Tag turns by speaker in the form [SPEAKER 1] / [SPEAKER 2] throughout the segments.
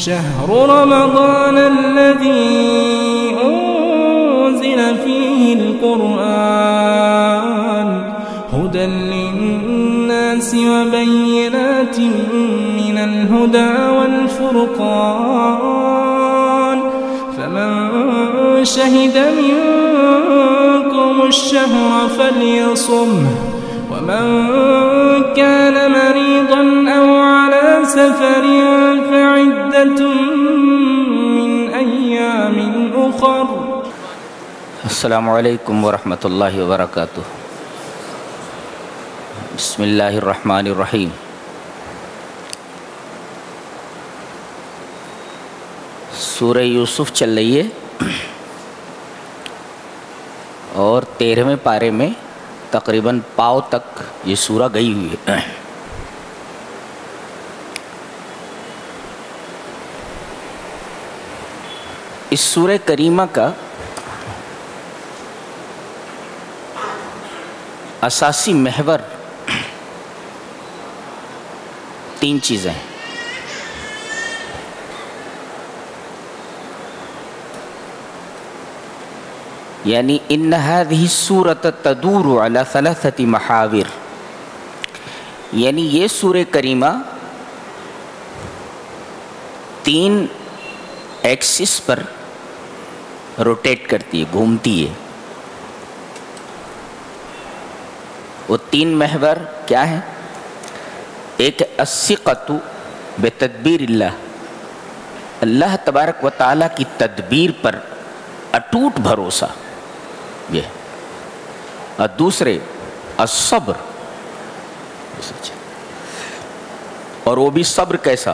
[SPEAKER 1] شهر رمضان الذي أنزل فيه القرآن هدى للناس وبينات من الهدى والفرقان فمن شهد منكم الشهر فليصمه ومن كان مريضا أو على سفر فعدة من أيام أخر.
[SPEAKER 2] السلام علیکم ورحمۃ اللہ وبرکاتہ. بسم اللہ الرحمن الرحیم. سورہ یوسف چل رہی ہے اور 13ویں پارے میں تقریباً پاؤ تک یہ سورہ گئی ہوئی ہے. اس سورہ کریمہ کا اساسی محور 3 چیزیں ہیں. یعنی ان هذه السورۃ تدور علی 3 محاور، یعنی یہ سورہ کریمہ 3 ایکسس پر روٹیٹ کرتی ہے، گھومتی ہے. وہ 3 محور کیا ہیں؟ ایک الثقۃ بتدبیر اللہ، اللہ تبارک و تعالیٰ کی تدبیر پر اٹوٹ بھروسہ یہ. اور دوسرے الصبر، اور وہ بھی صبر کیسا؟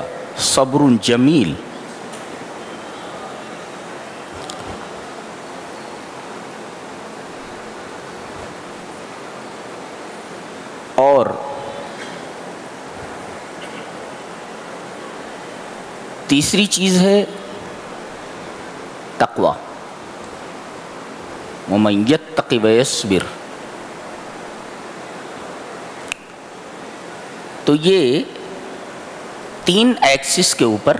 [SPEAKER 2] صبر جمیل. اور تیسری چیز ہے تقوی. وَمَن يَتَّقِ وَيَصْبِرْ. تو یہ 3 ایکسس کے اوپر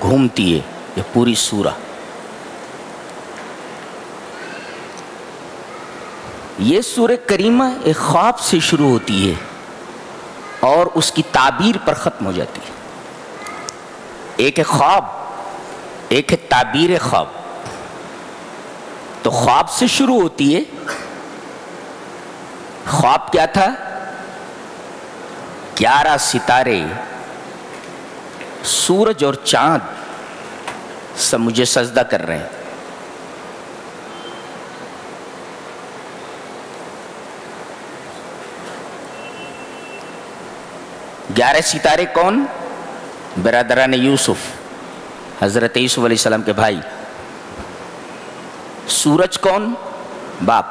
[SPEAKER 2] گھومتی ہے یہ پوری سورہ. یہ سورہ کریمہ ایک خواب سے شروع ہوتی ہے اور اس کی تعبیر پر ختم ہو جاتی ہے. ایک ہے خواب، ایک ہے تعبیر خواب. تو خواب سے شروع ہوتی ہے. خواب کیا تھا؟ 11 ستارے، سورج اور چاند سب مجھے سجدہ کر رہے ہیں. گیارہ ستارے کون؟ برادران یوسف، حضرت یوسف علیہ السلام کے بھائی. سورج کون؟ باپ.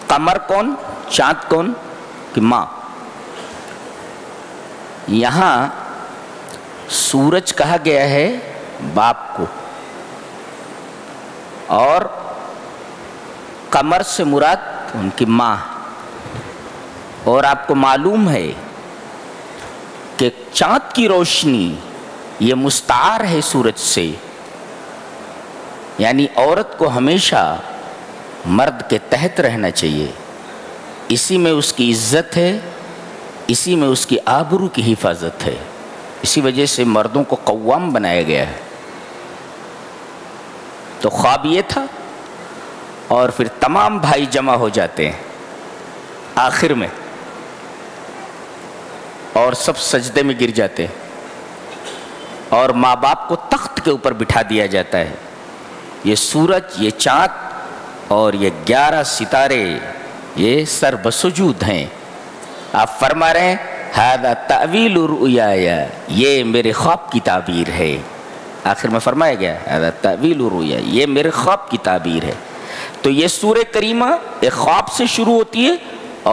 [SPEAKER 2] قمر کون؟ چاند کون؟ کہ ماں. یہاں سورج کہا گیا ہے باپ کو، اور قمر سے مراد ان کی ماں. اور آپ کو معلوم ہے کہ چاند کی روشنی یہ مستعار ہے سورج سے. یعنی عورت کو ہمیشہ مرد کے تحت رہنا چاہیے. اسی میں اس کی عزت ہے، اسی میں اس کی آبرو کی حفاظت ہے. اسی وجہ سے مردوں کو قوام بنایا گیا ہے. تو خواب یہ تھا، اور پھر تمام بھائی جمع ہو جاتے ہیں آخر میں اور سب سجدے میں گر جاتے ہیں، اور ماں باپ کو تخت کے اوپر بٹھا دیا جاتا ہے. یہ سورج، یہ چاند اور یہ 11 ستارے یہ سر بسجود ہیں. آپ فرما رہے ہیں ھذا تأویل رؤیایا، یہ میرے خواب کی تعبیر ہے. آخر میں فرمایا گیا ھذا تأویل رؤیا، یہ میرے خواب کی تعبیر ہے. تو یہ سورہ کریمہ ایک خواب سے شروع ہوتی ہے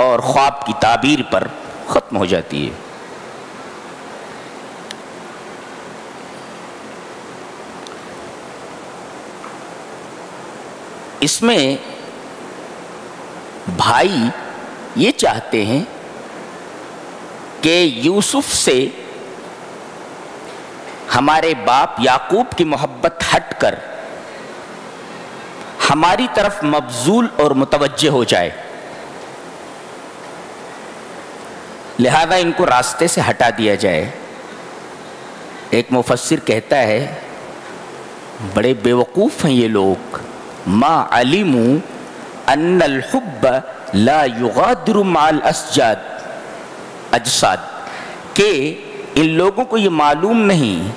[SPEAKER 2] اور خواب کی تعبیر پر ختم ہو جاتی ہے. اس میں بھائی یہ چاہتے ہیں کہ یوسف سے ہمارے باپ یعقوب کی محبت ہٹ کر ہماری طرف مبذول اور متوجہ ہو جائے، لہذا ان کو راستے سے ہٹا دیا جائے۔ ایک مفسر کہتا ہے بڑے بیوقوف ہیں یہ لوگ، ما علموا ان الحب لا یغادر مع الاسجاد اجساد، کہ ان لوگوں کو یہ معلوم نہیں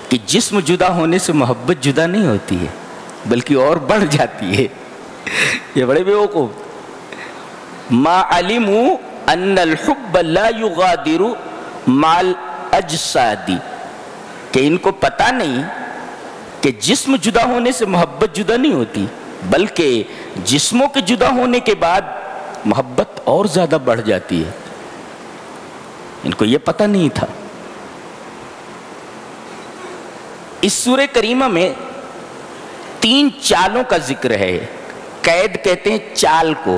[SPEAKER 2] کہ جسم جدا ہونے سے محبت جدا نہیں ہوتی ہے بلکہ اور بڑھ جاتی ہے۔ یہ بڑے بیوقوف، ما علموا ان الحب لا یغادر مع الاجساد، کہ ان کو پتہ نہیں کہ جسم جدا ہونے سے محبت جدا نہیں ہوتی بلکہ جسموں کے جدا ہونے کے بعد محبت اور زیادہ بڑھ جاتی ہے۔ ان کو یہ پتہ نہیں تھا۔ اس سورہ کریمہ میں 3 چالوں کا ذکر ہے۔ قید کہتے ہیں چال کو،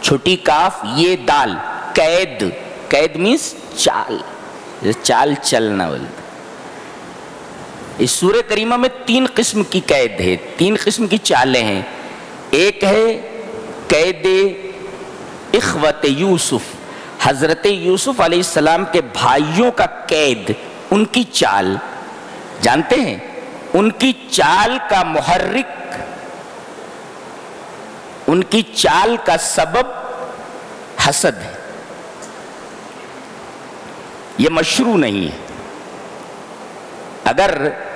[SPEAKER 2] چھوٹی کاف یہ دال، قید، قید مینس چال، چال چلنا بولتے۔ اس سورہ کریمہ میں 3 قسم کی قید ہے، 3 قسم کی چالیں ہیں۔ ایک ہے قید اخوت یوسف، حضرت یوسف علیہ السلام کے بھائیوں کا قید، ان کی چال جانتے ہیں؟ ان کی چال کا محرک، ان کی چال کا سبب حسد ہے، یہ مشروع نہیں ہے۔ اگر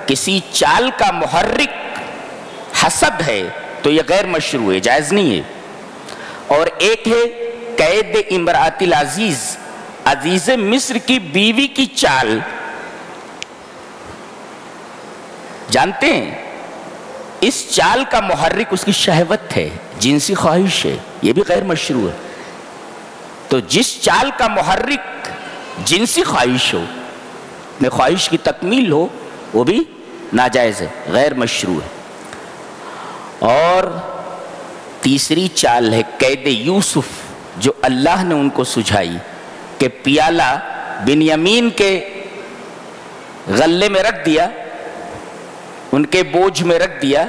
[SPEAKER 2] کسی چال کا محرک حسد ہے تو یہ غیر مشروع ہے، جائز نہیں ہے۔ اور ایک ہے قید امرأت العزیز، عزیز مصر کی بیوی کی چال، جانتے ہیں اس چال کا محرک اس کی شہوت ہے، جنسی خواہش ہے، یہ بھی غیر مشروع ہے۔ تو جس چال کا محرک جنسی خواہش ہو، میں خواہش کی تکمیل ہو، وہ بھی ناجائز ہے، غیر مشروع ہے۔ اور تیسری چال ہے قید یوسف، جو اللہ نے ان کو سجھائی کہ پیالہ بنیامین کے غلے میں رکھ دیا، ان کے بوجھ میں رکھ دیا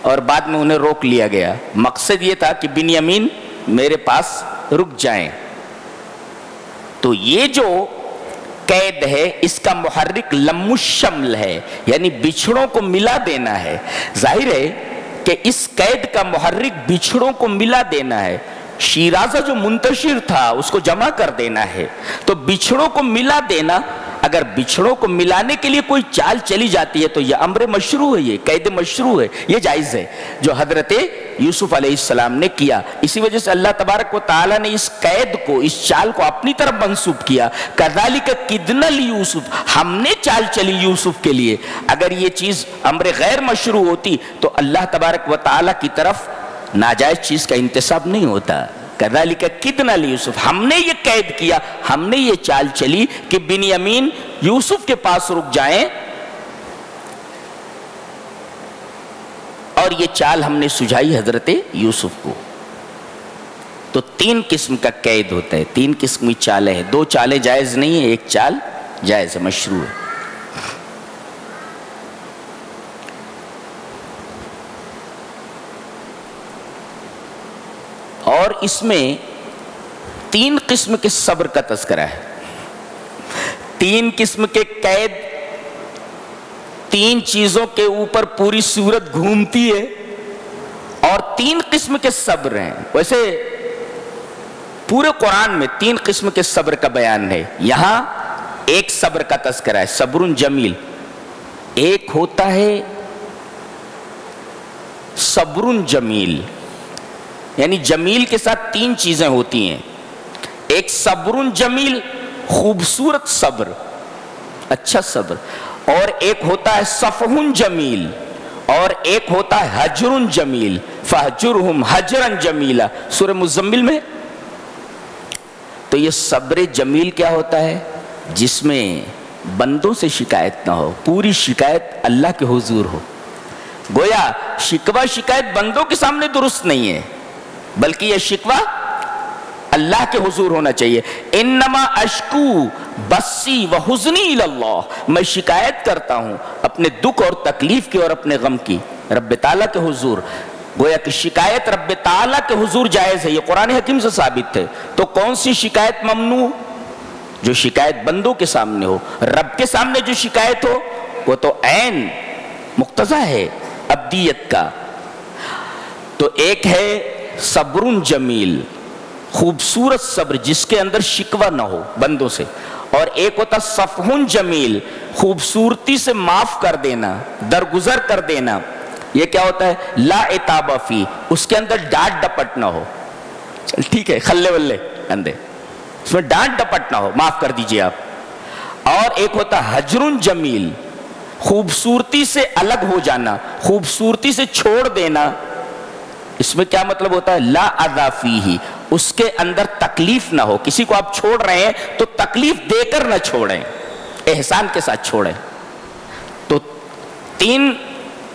[SPEAKER 2] اور بعد میں انہیں روک لیا گیا۔ مقصد یہ تھا کہ بنیامین میرے پاس رک جائیں۔ تو یہ جو قید ہے اس کا محرک لم الشمل ہے، یعنی بچھڑوں کو ملا دینا ہے۔ ظاہر ہے کہ اس قید کا محرک بچھڑوں کو ملا دینا ہے۔ شیرازہ جو منتشر تھا اس کو جمع کر دینا ہے، تو بچھڑوں کو ملا دینا، اگر بچھڑوں کو ملانے کے لیے کوئی چال چلی جاتی ہے تو یہ امر مشروع ہے، یہ قید مشروع ہے، یہ جائز ہے جو حضرت یوسف علیہ السلام نے کیا۔ اسی وجہ سے اللہ تبارک و تعالیٰ نے اس قید کو، اس چال کو اپنی طرف منسوب کیا۔ کذالک کدنا لیوسف، ہم نے چال چلی یوسف کے لیے۔ اگر یہ چیز امر غیر مشروع ہوتی تو اللہ تبارک و تعالیٰ کی طرف ناجائز چیز کا انتساب نہیں ہوتا۔ کذالک کدنا لیوسف، ہم نے یہ قید کیا، ہم نے یہ چال چلی کہ بنیامین یوسف کے پاس رک جائیں، اور یہ چال ہم نے سجھائی حضرت یوسف کو۔ تو 3 قسم کا قید ہوتا ہے، 3 قسم کی چالیں ہیں۔ 2 چالیں جائز نہیں ہیں، 1 چال جائز ہے، مشروع ہے۔ اور اس میں 3 قسم کے صبر کا تذکرہ ہے۔ 3 قسم کے قید، 3 چیزوں کے اوپر پوری سورت گھومتی ہے، اور 3 قسم کے صبر ہیں۔ ویسے پورے قرآن میں 3 قسم کے صبر کا بیان ہے، یہاں ایک صبر کا تذکرہ ہے، صبر جمیل۔ ایک ہوتا ہے صبر جمیل، یعنی جمیل کے ساتھ 3 چیزیں ہوتی ہیں۔ ایک صبر جمیل، خوبصورت صبر، اچھا صبر، اور ایک ہوتا ہے صفح جمیل، اور ایک ہوتا ہے حجر جمیل، فہجرہم حجرا جمیلا، سورہ مزمل میں۔ تو یہ صبر جمیل کیا ہوتا ہے؟ جس میں بندوں سے شکایت نہ ہو، پوری شکایت اللہ کے حضور ہو۔ گویا شکوہ شکایت بندوں کے سامنے درست نہیں ہے، بلکہ یہ شکوہ اللہ کے حضور ہونا چاہیے. انما اشکو بسی و حزنی اللہ، میں شکایت کرتا ہوں اپنے دکھ اور تکلیف کی اور اپنے غم کی رب تعالیٰ کے حضور. گویا کہ شکایت رب تعالیٰ کے حضور جائز ہے، یہ قرآن حکیم سے ثابت ہے. تو کون سی شکایت ممنوع؟ جو شکایت بندوں کے سامنے ہو. رب کے سامنے جو شکایت ہو وہ تو عین مقتضا ہے عبدیت کا. تو ایک ہے صبر جمیل، خوبصورت صبر جس کے اندر شکوہ نہ ہو بندوں سے، اور ایک ہوتا صفح جمیل، خوبصورتی سے معاف کر دینا، درگزر کر دینا. یہ کیا ہوتا ہے؟ لا عتاب فی، اس کے اندر ڈانٹ ڈپٹ نہ ہو. ٹھیک ہے، خلے ولے اندے، اس میں ڈانٹ ڈپٹ نہ ہو، معاف کر دیجئے آپ. اور ایک ہوتا حجر جمیل، خوبصورتی سے الگ ہو جانا، خوبصورتی سے چھوڑ دینا. اس میں کیا مطلب ہوتا ہے؟ لا اذی فیہ، اس کے اندر تکلیف نہ ہو. کسی کو آپ چھوڑ رہے ہیں تو تکلیف دے کر نہ چھوڑیں، احسان کے ساتھ چھوڑیں. تو تین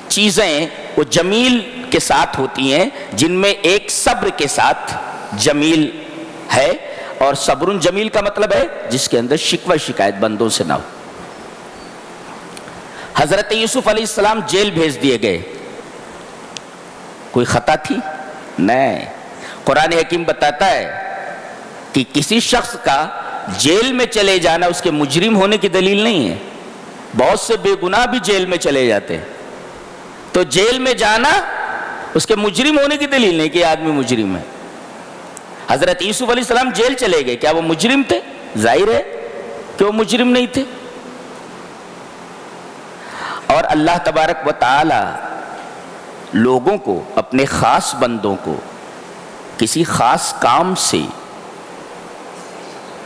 [SPEAKER 2] چیزیں وہ جمیل کے ساتھ ہوتی ہیں، جن میں ایک صبر کے ساتھ جمیل ہے، اور صبر جمیل کا مطلب ہے جس کے اندر شکوہ شکایت بندوں سے نہ ہو. حضرت یوسف علیہ السلام جیل بھیج دیے گئے. کوئی خطا تھی؟ نہیں. قرآن حکیم بتاتا ہے کہ کسی شخص کا جیل میں چلے جانا اس کے مجرم ہونے کی دلیل نہیں ہے. بہت سے بے گناہ بھی جیل میں چلے جاتے ہیں، تو جیل میں جانا اس کے مجرم ہونے کی دلیل نہیں کہ یہ آدمی مجرم ہے. حضرت یوسف علیہ السلام جیل چلے گئے، کیا وہ مجرم تھے؟ ظاہر ہے کہ وہ مجرم نہیں تھے. اور اللہ تبارک و تعالی لوگوں کو، اپنے خاص بندوں کو کسی خاص کام سے،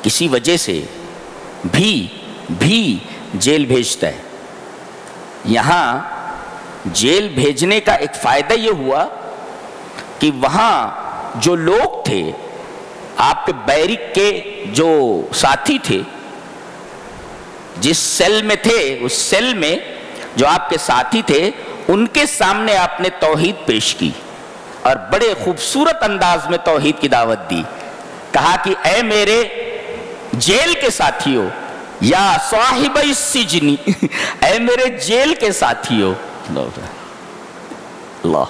[SPEAKER 2] کسی وجہ سے بھی جیل بھیجتا ہے. یہاں جیل بھیجنے کا ایک فائدہ یہ ہوا کہ وہاں جو لوگ تھے، آپ کے بیرک کے جو ساتھی تھے، جس سیل میں تھے، اس سیل میں جو آپ کے ساتھی تھے، ان کے سامنے آپ نے توحید پیش کی اور بڑے خوبصورت انداز میں توحید کی دعوت دی. کہا کہ اے میرے جیل کے ساتھیو، یا صاحب السجن، اے میرے جیل کے ساتھیو، اللہ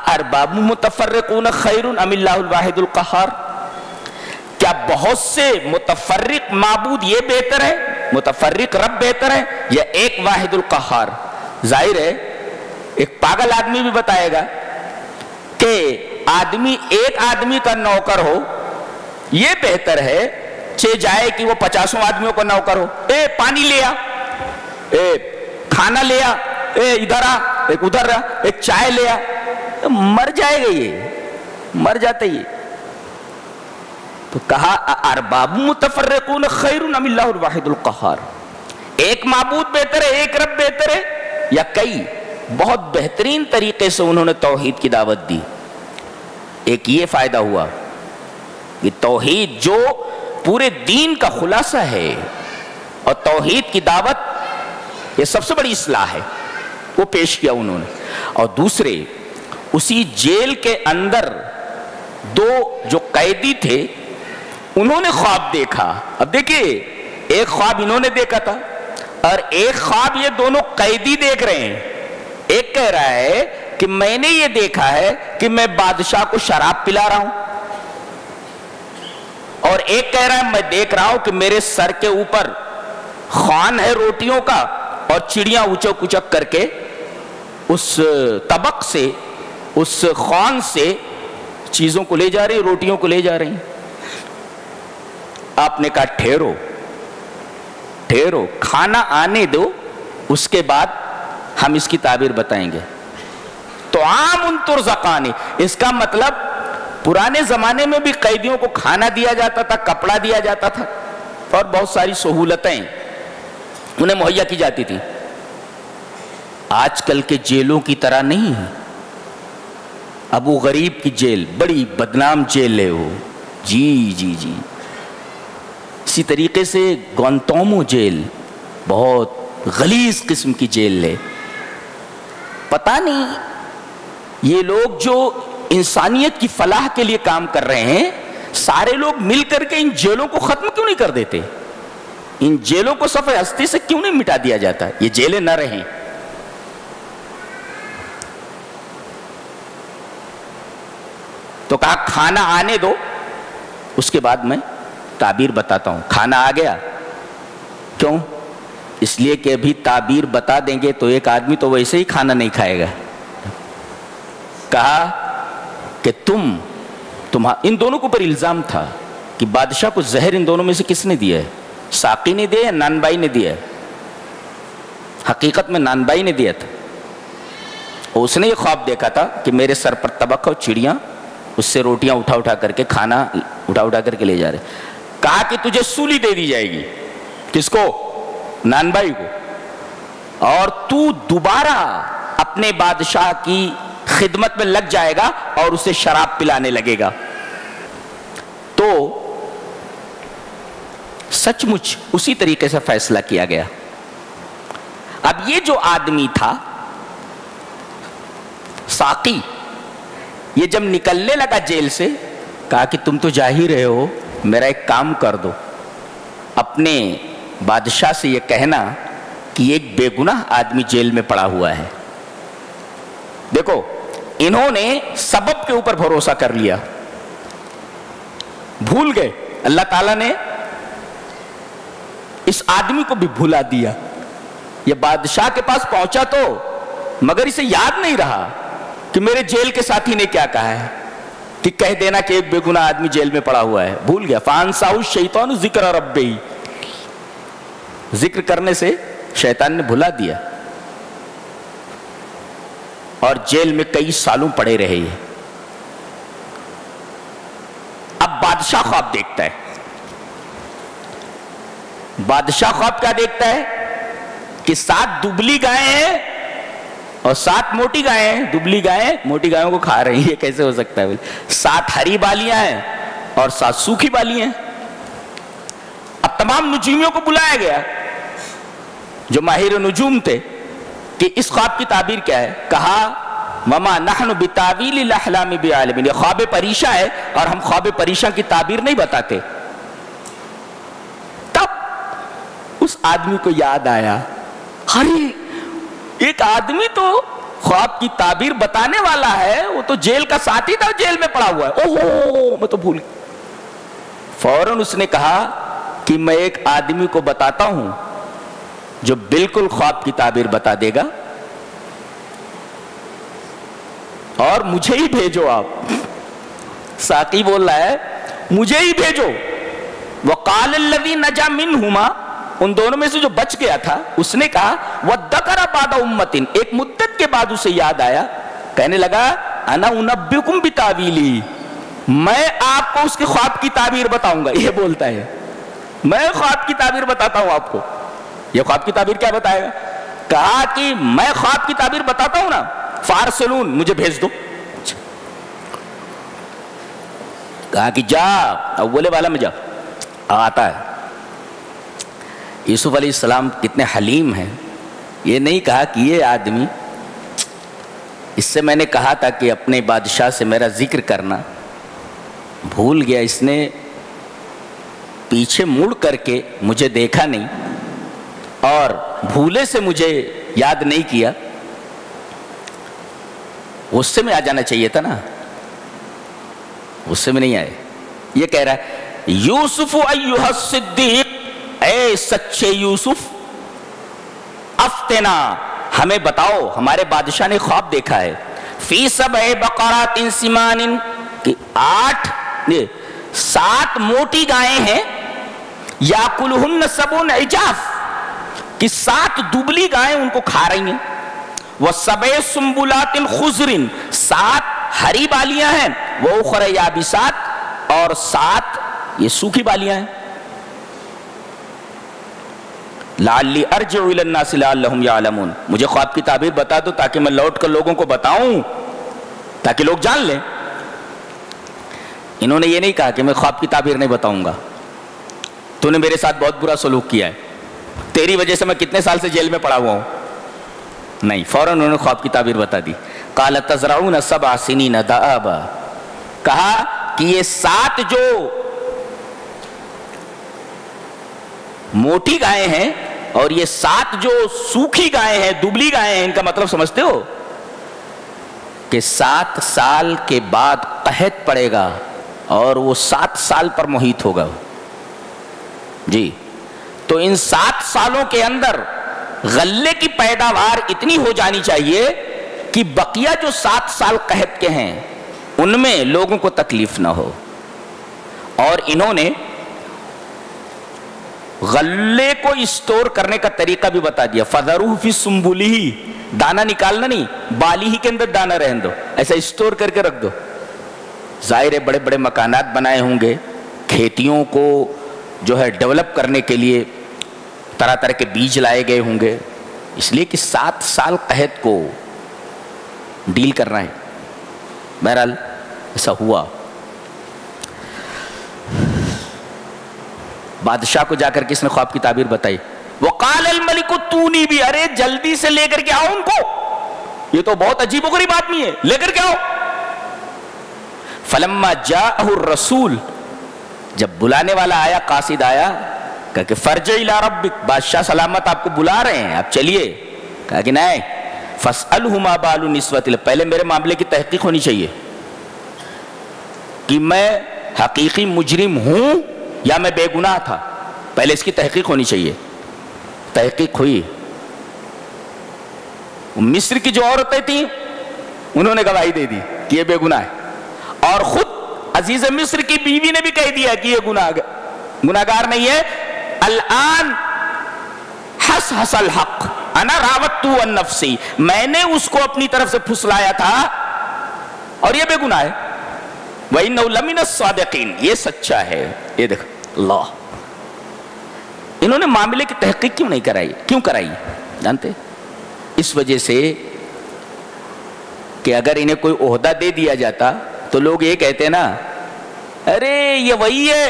[SPEAKER 2] ارباب متفرقون خیر ام اللہ الواحد القہار، کیا بہت سے متفرق معبود یہ بہتر ہے، متفرق رب بہتر ہے، یا ایک واحد القہار؟ ظاہر ہے ایک پاگل آدمی بھی بتائے گا کہ آدمی ایک آدمی کا نوکر ہو یہ بہتر ہے چہ جائے کہ وہ 50 آدمیوں کا نوکر ہو. اے پانی لیا، اے کھانا لیا، اے ادھر آ، ایک ادھر آ، ایک چائے لیا. مر جائے گا، یہ مر جاتا یہ. تو کہا ارباب متفرقون خیر ام اللہ الواحد القہار، ایک معبود بہتر ہے، ایک رب بہتر ہے، یا کئی؟ بہت بہترین طریقے سے انہوں نے توحید کی دعوت دی. ایک یہ فائدہ ہوا کہ توحید جو پورے دین کا خلاصہ ہے، اور توحید کی دعوت یہ سب سے بڑی اصلاح ہے، وہ پیش کیا انہوں نے. اور دوسرے، اسی جیل کے اندر دو جو قیدی تھے انہوں نے خواب دیکھا. اب دیکھیے، ایک خواب انہوں نے دیکھا تھا اور ایک خواب یہ دونوں قیدی دیکھ رہے ہیں. ایک کہہ رہا ہے کہ میں نے یہ دیکھا ہے کہ میں بادشاہ کو شراب پلا رہا ہوں، اور ایک کہہ رہا ہے میں دیکھ رہا ہوں کہ میرے سر کے اوپر خوان ہے روٹیوں کا، اور چڑیاں اچک اچک کر کے اس طبق سے، اس خوان سے چیزوں کو لے جا رہی، روٹیوں کو لے جا رہی. آپ نے کہا ٹھہرو ٹھہرو، کھانا آنے دو، اس کے بعد ہم اس کی تعبیر بتائیں گے. تو عام ترزقانی، اس کا مطلب پرانے زمانے میں بھی قیدیوں کو کھانا دیا جاتا تھا، کپڑا دیا جاتا تھا، اور بہت ساری سہولتیں انہیں مہیا کی جاتی تھی. آج کل کے جیلوں کی طرح نہیں ہے. ابو غریب کی جیل بڑی بدنام جیل ہے وہ، جی. اسی طریقے سے گوانتانامو جیل بہت غلیظ قسم کی جیل ہے. پتہ نہیں یہ لوگ جو انسانیت کی فلاح کے لیے کام کر رہے ہیں، سارے لوگ مل کر کے ان جیلوں کو ختم کیوں نہیں کر دیتے؟ ان جیلوں کو صفحہ ہستی سے کیوں نہیں مٹا دیا جاتا؟ یہ جیلیں نہ رہیں۔ تو کہا کھانا آنے دو، اس کے بعد میں تعبیر بتاتا ہوں۔ کھانا آ گیا، کیوں؟ اس لیے کہ ابھی تعبیر بتا دیں گے تو ایک آدمی تو ویسے ہی کھانا نہیں کھائے گا۔ کہا کہ ان دونوں کے اوپر الزام تھا کہ بادشاہ کو زہر ان دونوں میں سے کس نے دیا ہے؟ ساقی نے دیا یا نان بائی نے دیا ہے؟ حقیقت میں نان بائی نے دیا تھا۔ اس نے یہ خواب دیکھا تھا کہ میرے سر پر طبق اور چڑیاں اس سے روٹیاں اٹھا کر کے کھانا اٹھا کر کے لے جا رہے۔ کہا کہ تجھے سولی دے دی جائے گی۔ کس کو؟ نان بائی کو۔ اور تو دوبارہ اپنے بادشاہ کی خدمت میں لگ جائے گا اور اسے شراب پلانے لگے گا۔ تو سچ مچ اسی طریقے سے فیصلہ کیا گیا۔ اب یہ جو آدمی تھا ساقی، یہ جب نکلنے لگا جیل سے، کہا کہ تم تو جا ہی رہے ہو، میرا ایک کام کر دو، اپنے بادشاہ سے یہ کہنا کہ ایک بے گناہ آدمی جیل میں پڑا ہوا ہے۔ دیکھو انہوں نے سبب کے اوپر بھروسہ کر لیا، بھول گئے۔ اللہ تعالیٰ نے اس آدمی کو بھی بھلا دیا۔ یہ بادشاہ کے پاس پہنچا تو مگر اسے یاد نہیں رہا کہ میرے جیل کے ساتھی نے کیا کہا ہے کہ کہہ دینا کہ ایک بے گناہ آدمی جیل میں پڑا ہوا ہے۔ بھول گیا۔ فَأَنسَاهُ الشَّيْطَانُ ذِكْرَ رَبِّهِ، ذکر کرنے سے شیطان نے بھلا دیا، اور جیل میں کئی سالوں پڑے رہے۔ اب بادشاہ خواب دیکھتا ہے۔ بادشاہ خواب کیا دیکھتا ہے کہ 7 دبلی گائیں ہیں اور 7 موٹی گائیں ہیں۔ دبلی گائیں موٹی گایوں کو کھا رہی ہیں، یہ کیسے ہو سکتا ہے؟ 7 ہری بالیاں ہیں اور 7 سوکھی بالیاں ہیں۔ اب تمام نجومیوں کو بلایا گیا جو ماہر نجوم تھے کہ اس خواب کی تعبیر کیا ہے۔ کہا وَمَا نَحْنُ بِتَعْوِيلِ الْأَحْلَامِ بِعَالِمِينَ، یہ خواب پریشاں ہے اور ہم خواب پریشاں کی تعبیر نہیں بتاتے۔ تب اس آدمی کو یاد آیا، ارے ایک آدمی تو خواب کی تعبیر بتانے والا ہے، وہ تو جیل کا ساتھی تھا، جیل میں پڑا ہوا ہے۔ اوہو میں تو بھول گیا۔ فوراً اس نے کہا کہ میں ایک آدمی کو بتاتا ہوں جو بالکل خواب کی تعبیر بتا دے گا، اور مجھے ہی بھیجو آپ۔ ساقی بول رہا ہے مجھے ہی بھیجو۔ وَقَالَ الَّذِي نَجَا مِنْهُمَا، ان دونوں میں سے جو بچ گیا تھا اس نے کہا وَذَّكَرَ بَعْدَ أُمَّةٍ، ایک مدت کے بعد اسے یاد آیا، کہنے لگا أَنَا أُنَبِّئُكُمْ بِتَعْوِيلِهِ، میں آپ کو اس کے خواب کی تعبیر بتاؤں گا۔ یہ بولتا ہے میں خواب کی تعبیر بتاتا ہوں آپ کو۔ یہ خواب کی تعبیر کیا بتائے گا؟ کہا کہ میں خواب کی تعبیر بتاتا ہوں نا، فارسلون، مجھے بھیج دو۔ کہا کہ جا اولے والا میں جا، آتا ہے۔ یوسف علیہ السلام کتنے حلیم ہیں، یہ نہیں کہا کہ یہ آدمی، اس سے میں نے کہا تھا کہ اپنے بادشاہ سے میرا ذکر کرنا، بھول گیا، اس نے پیچھے مڑ کر کے مجھے دیکھا نہیں اور بھولے سے مجھے یاد نہیں کیا۔ غصے میں آ جانا چاہیے تھا نا، غصے میں نہیں آئے۔ یہ کہہ رہا ہے یوسف ایھا الصدیق، اے سچے یوسف، افتنا، ہمیں بتاؤ، ہمارے بادشاہ نے خواب دیکھا ہے، فی سبع بقرات سمان، کہ 7 موٹی گائیں ہیں، یاکلہن سبع عجاف، کہ 7 دبلی گائیں ان کو کھا رہی ہیں، وَسَبْعِ سُنبُلَاتٍ خُضْرٍ، 7 ہری بالیاں ہیں، وَأُخْرَ یابسات، اور 7 یہ سوکھی بالیاں ہیں۔ لَعَلِّي أَرْجِعُ إِلَى النَّاسِ لَعَلَّهُمْ يَعْلَمُونَ، مجھے خواب کی تعبیر بتا دو تاکہ میں لوٹ کر لوگوں کو بتاؤں، تاکہ لوگ جان لیں۔ انہوں نے یہ نہیں کہا کہ میں خواب کی تعبیر نہیں بتاؤں گا، تو نے میرے ساتھ بہت برا سلوک کیا ہے، تیری وجہ سے میں کتنے سال سے جیل میں پڑا ہوا ہوں۔ نہیں، فوراً انہوں نے خواب کی تعبیر بتا دی۔ قَالَ تَزْرَعُونَ 7 سِنِينَ دَأَبًا، کہا کہ یہ 7 جو موٹی گائیں ہیں اور یہ 7 جو سوکھی گائیں ہیں، دبلی گائیں ہیں، ان کا مطلب سمجھتے ہو کہ 7 سال کے بعد قحط پڑے گا اور وہ 7 سال پر محیط ہوگا جی. تو ان 7 سالوں کے اندر غلے کی پیداوار اتنی ہو جانی چاہیے کہ بقیہ جو 7 سال قحط کے ہیں ان میں لوگوں کو تکلیف نہ ہو. اور انہوں نے غلے کو اسٹور کرنے کا طریقہ بھی بتا دیا. فَذَرُوهُ فِي سُنبُلِهِ، دانا نکالنا نہیں، بالی ہی کے اندر دانا رہن دو، ایسا اسٹور کر کے رکھ دو. ظاہر بڑے بڑے مکانات بنائے ہوں گے، کھیتیوں کو جو ہے ڈیولپ کرنے کے لیے طرح طرح کے بیج لائے گئے ہوں گے، اس لیے کہ 7 سال قحط کو ڈیل کرنا ہے. بہرحال ایسا ہوا. بادشاہ کو جا کر کے اس نے خواب کی تعبیر بتائی. وقال الملک اتونی بھی، ارے جلدی سے لے کر کے آؤ ان کو، یہ تو بہت عجیب و غریب آدمی ہے، لے کر کے آؤ. فلما جاءہ الرسول، جب بلانے والا آیا، قاصد آیا، کہا کہ فرجع الی ربک، بادشاہ سلامت آپ کو بلا رہے ہیں، آپ چلیے. کہا کہ نہیں، فاسألہ ما بال النسوۃ، پہلے میرے معاملے کی تحقیق ہونی چاہیے کہ میں حقیقی مجرم ہوں یا میں بے گناہ تھا، پہلے اس کی تحقیق ہونی چاہیے. تحقیق ہوئی. مصر کی جو عورتیں تھیں انہوں نے گواہی دے دی کہ یہ بے گناہ ہے، اور خود عزیز مصر کی بیوی نے بھی کہہ دیا کہ یہ گناہگار نہیں ہے. الآن حس الحق انا راوتہ عن نفسی، میں نے اس کو اپنی طرف سے پھسلایا تھا اور یہ بے گناہ ہے. وَإِنَّهُ لَمِنَ الصَّادِقِينَ، یہ سچا ہے. یہ دیکھ اللہ، انہوں نے معاملے کی تحقیق کیوں نہیں کرائی؟ کیوں کرائی جانتے؟ اس وجہ سے کہ اگر انہیں کوئی عہدہ دے دیا جاتا تو لوگ یہ کہتے نا، ارے یہ وہی ہے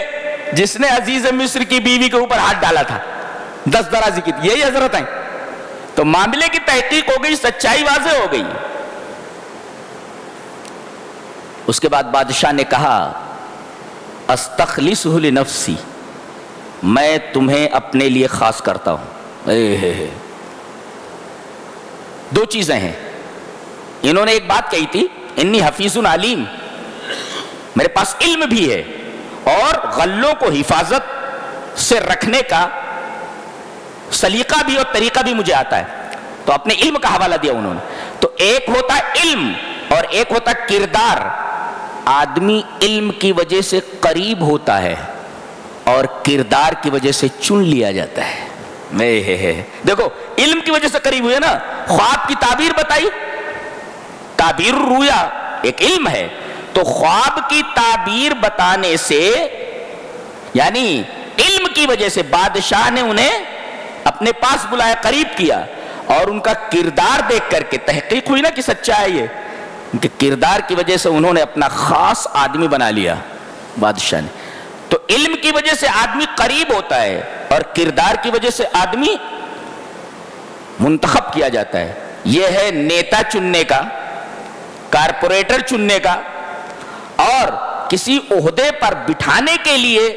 [SPEAKER 2] جس نے عزیز مصر کی بیوی کے اوپر ہاتھ ڈالا تھا، 10 درازی کی تھی، یہی حضرت ہیں. تو معاملے کی تحقیق ہو گئی، سچائی واضح ہو گئی. اس کے بعد بادشاہ نے کہا استخلصہ لنفسی، میں تمہیں اپنے لیے خاص کرتا ہوں. 2 چیزیں ہیں. انہوں نے ایک بات کہی تھی، انی حفیظ علیم، میرے پاس علم بھی ہے اور غلوں کو حفاظت سے رکھنے کا سلیقہ بھی اور طریقہ بھی مجھے آتا ہے. تو اپنے علم کا حوالہ دیا انہوں نے. تو ایک ہوتا ہے علم اور ایک ہوتا ہے کردار. آدمی علم کی وجہ سے قریب ہوتا ہے اور کردار کی وجہ سے چن لیا جاتا ہے. دیکھو علم کی وجہ سے قریب ہوئے نا، خواب کی تعبیر بتائی، تعبیر الرؤیا ایک علم ہے. تو خواب کی تعبیر بتانے سے یعنی علم کی وجہ سے بادشاہ نے انہیں اپنے پاس بلایا، قریب کیا، اور ان کا کردار دیکھ کر کے تحقیق ہوئی نا کہ سچا ہے یہ. ان کے کردار کی وجہ سے انہوں نے اپنا خاص آدمی بنا لیا بادشاہ نے. تو علم کی وجہ سے آدمی قریب ہوتا ہے اور کردار کی وجہ سے آدمی منتخب کیا جاتا ہے. یہ ہے نیتا چننے کا، کارپوریٹر چننے کا، اور کسی عہدے پر بٹھانے کے لیے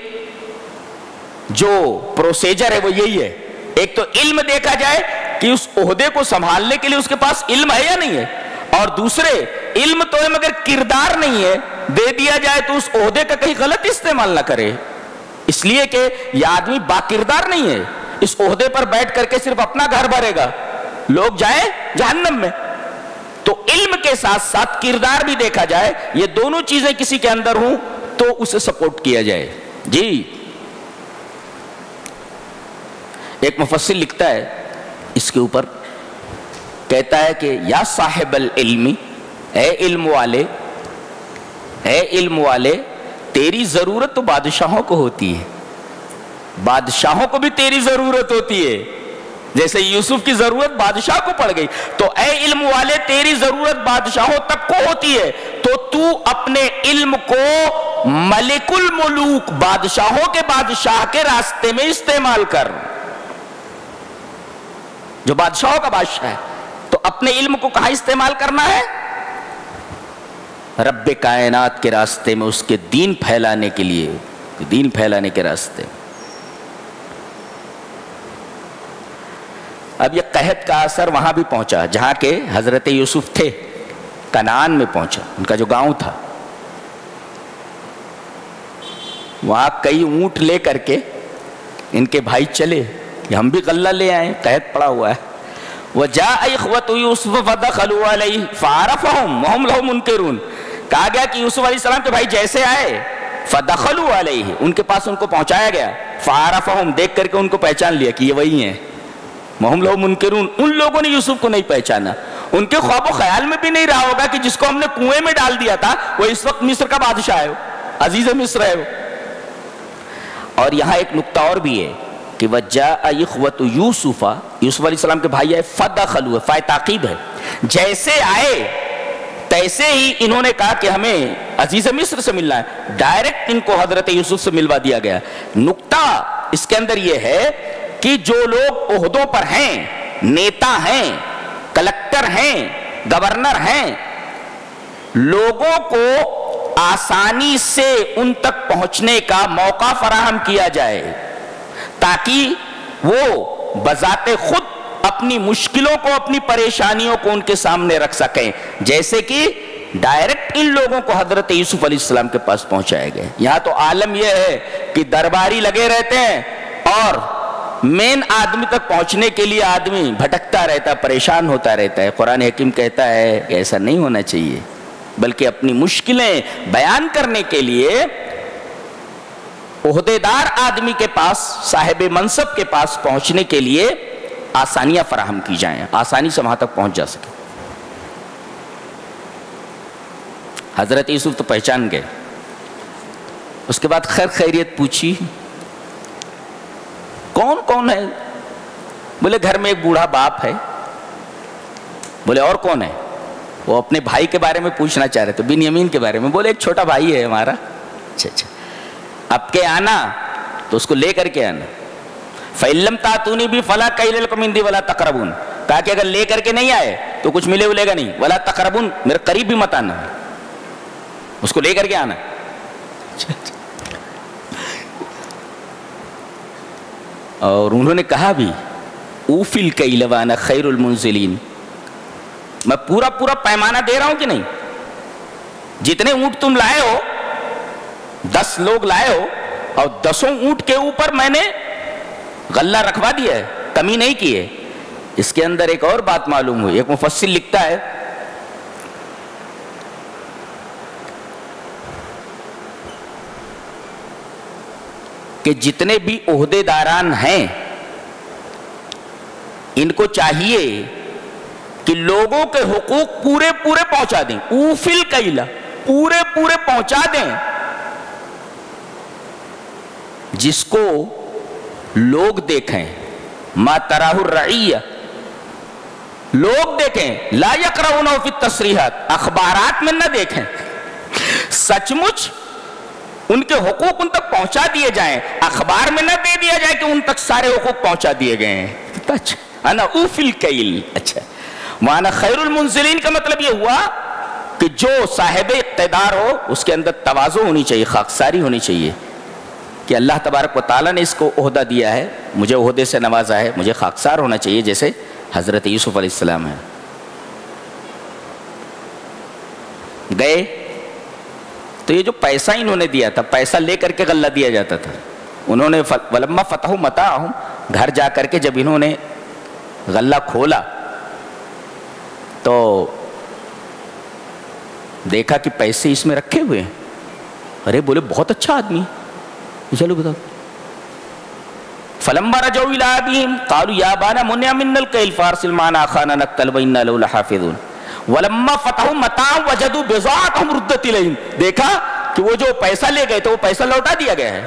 [SPEAKER 2] جو پروسیجر ہے وہ یہی ہے. ایک تو علم دیکھا جائے کہ اس عہدے کو سنبھالنے کے لیے اس کے پاس علم ہے یا نہیں ہے، اور دوسرے علم تو ہے مگر کردار نہیں ہے، دے دیا جائے تو اس عہدے کا کہیں غلط استعمال نہ کرے، اس لیے کہ یہ آدمی باکردار نہیں ہے. اس عہدے پر بیٹھ کر کے صرف اپنا گھر بھرے گا، لوگ جائیں جہنم میں. تو علم کے ساتھ ساتھ کردار بھی دیکھا جائے، یہ دونوں چیزیں کسی کے اندر ہوں تو اسے سپورٹ کیا جائے. جی ایک مفسر لکھتا ہے اس کے اوپر، کہتا ہے کہ یا صاحب العلم، اے علم والے، اے علم والے، تیری ضرورت تو بادشاہوں کو ہوتی ہے، بادشاہوں کو بھی تیری ضرورت ہوتی ہے، جیسے یوسف کی ضرورت بادشاہ کو پڑ گئی. تو اے علم والے تیری ضرورت بادشاہوں تک کو ہوتی ہے، تو اپنے علم کو ملک الملوک، بادشاہوں کے بادشاہ کے راستے میں استعمال کر. جو بادشاہوں کا بادشاہ ہے تو اپنے علم کو کہاں استعمال کرنا ہے؟ رب کائنات کے راستے میں، اس کے دین پھیلانے کے لیے، دین پھیلانے کے راستے. اب یہ قحط کا اثر وہاں بھی پہنچا جہاں کے حضرت یوسف تھے، کنعان میں پہنچا، ان کا جو گاؤں تھا. وہاں کئی اونٹ لے کر کے ان کے بھائی چلے کہ ہم بھی غلہ لے آئیں، قحط پڑا ہوا ہے. وَجَاءَ إِخْوَةُ يُوسُفَ فَدَخَلُوا عَلَيْهِ فَعَرَفَهُمْ وَهُمْ لَهُ مُنْكِرُونَ. کہا گیا کہ یوسف علیہ السلام کے بھائی جیسے آئے فَدَخَلُوا عَلَيْهِ، ان کے پاس ان کو پہنچایا گیا. فَعَرَفَهُمْ، دیکھ کر کے ان کو پہچان لیا کہ یہ وہی ہیں. وَهُمْ لَهُ مُنْكِرُونَ، ان لوگوں نے یوسف کو نہیں پہچانا. ان کے خواب و خیال میں بھی نہیں رہا ہوگا کہ جس کو ہم نے کنویں میں ڈال دیا تھا وہ اس وقت مصر کا بادشاہ ہے، عزیز مصر ہے وہ. اور یہاں ایک نکتہ اور بھی ہے کہ وَجَاءَ إِخْوَةُ يُوسُفَ، یوسف علیہ السلام کے بھائی آئے، فَدَخَلُوا، فائے تاقیب ہے، جیسے آئے تیسے ہی انہوں نے کہا کہ ہمیں عزیز مصر سے ملنا ہے. ڈائریکٹ ان کو حضرت یوسف سے ملوا دیا گیا. نکتہ اس کے اندر یہ ہے کہ جو لوگ عہدوں پر ہیں، نیتا ہیں، کلکٹر ہیں، گورنر ہیں، لوگوں کو آسانی سے ان تک پہنچنے کا موقع فراہم کیا جائے تاکہ وہ بذات خود اپنی مشکلوں کو، اپنی پریشانیوں کو ان کے سامنے رکھ سکیں، جیسے کہ ڈائریکٹ ان لوگوں کو حضرت یوسف علیہ السلام کے پاس پہنچائے گئے. یہاں تو عالم یہ ہے کہ درباری لگے رہتے ہیں اور مین آدمی تک پہنچنے کے لیے آدمی بھٹکتا رہتا ہے، پریشان ہوتا رہتا ہے. قرآن حکیم کہتا ہے کہ ایسا نہیں ہونا چاہیے، بلکہ اپنی مشکلیں بیان کرنے کے لیے عہدیدار آدمی کے پاس، صاحب منصب کے پاس پہنچنے کے لیے آسانیاں فراہم کی جائیں، آسانی سے وہاں تک پہنچ جا سکے. حضرت یوسف تو پہچان گئے. اس کے بعد خیر خیریت پوچھی، کون کون ہے؟ بولے گھر میں ایک بوڑھا باپ ہے. بولے اور کون ہے؟ وہ اپنے بھائی کے بارے میں پوچھنا چاہ رہے تھے، بنیامین کے بارے میں. بولے ایک چھوٹا بھائی ہے ہمارا. اچھا اچھا، اب کے آنا تو اس کو لے کر کے آنا. فَإِن لَمْ تَأْتُونِي بِهِ فَلَا كَيْلَ لَكُمْ عِندِي وَلَا تَقْرَبُونَ. کہا کہ اگر لے کر کے نہیں آئے تو کچھ ملے ولے گا نہیں. وَلَا تَقْرَبُونَ، میرے قریب بھی مت آنا، اس کو لے کر کے آنا. اور انہوں نے کہا بھی اوفی الکیل وانا خیر المنزلین، میں پورا پورا پیمانہ دے رہا ہوں کہ نہیں. جتنے اونٹ تم لائے ہو، 10 لوگ لائے ہو، اور 10 اونٹ کے اوپر میں نے غلہ رکھوا دیا ہے، کمی نہیں کی ہے. اس کے اندر ایک اور بات معلوم ہوئی. ایک مفسر لکھتا ہے کہ جتنے بھی عہدے داران ہیں ان کو چاہیے کہ لوگوں کے حقوق پورے پورے پہنچا دیں. اوفل کیلا، پورے پورے پہنچا دیں. جس کو لوگ دیکھیں، ما تراہ الرعیہ، لوگ دیکھیں، لا یقرؤونہ فی التصریحات، اخبارات میں نہ دیکھیں، سچ مچ ان کے حقوق ان تک پہنچا دیے جائیں. اخبار میں نہ دے دیا جائے کہ ان تک سارے حقوق پہنچا دیے گئے ہیں. انا اوفی الکیل. اچھا، وانا خیر المنزلین کا مطلب یہ ہوا کہ جو صاحب اقتدار ہو اس کے اندر تواضع ہونی چاہیے، خاکساری ہونی چاہیے کہ اللہ تبارک و تعالیٰ نے اس کو عہدہ دیا ہے، مجھے عہدے سے نوازا ہے، مجھے خاکسار ہونا چاہیے جیسے حضرت یوسف علیہ السلام ہے. گئے تو یہ جو پیسہ انہوں نے دیا تھا، پیسہ لے کر کے غلہ دیا جاتا تھا. انہوں نے ولما فتحوا متاعہم، گھر جا کر کے جب انہوں نے غلہ کھولا تو دیکھا کہ پیسے اس میں رکھے ہوئے ہیں. ارے بولے بہت اچھا آدمی، چلو بتاؤ. فلما رجعوا الى ابيهم قالوا يا ابانا منع منا الكيل فارسل معنا اخانا نقتل وانا له لحافظون. ولما فتحوا متاعهم وجدوا بضاعتهم ردت اليهم، دیکھا کہ وہ جو پیسہ لے گئے تھے وہ پیسہ لوٹا دیا گیا ہے.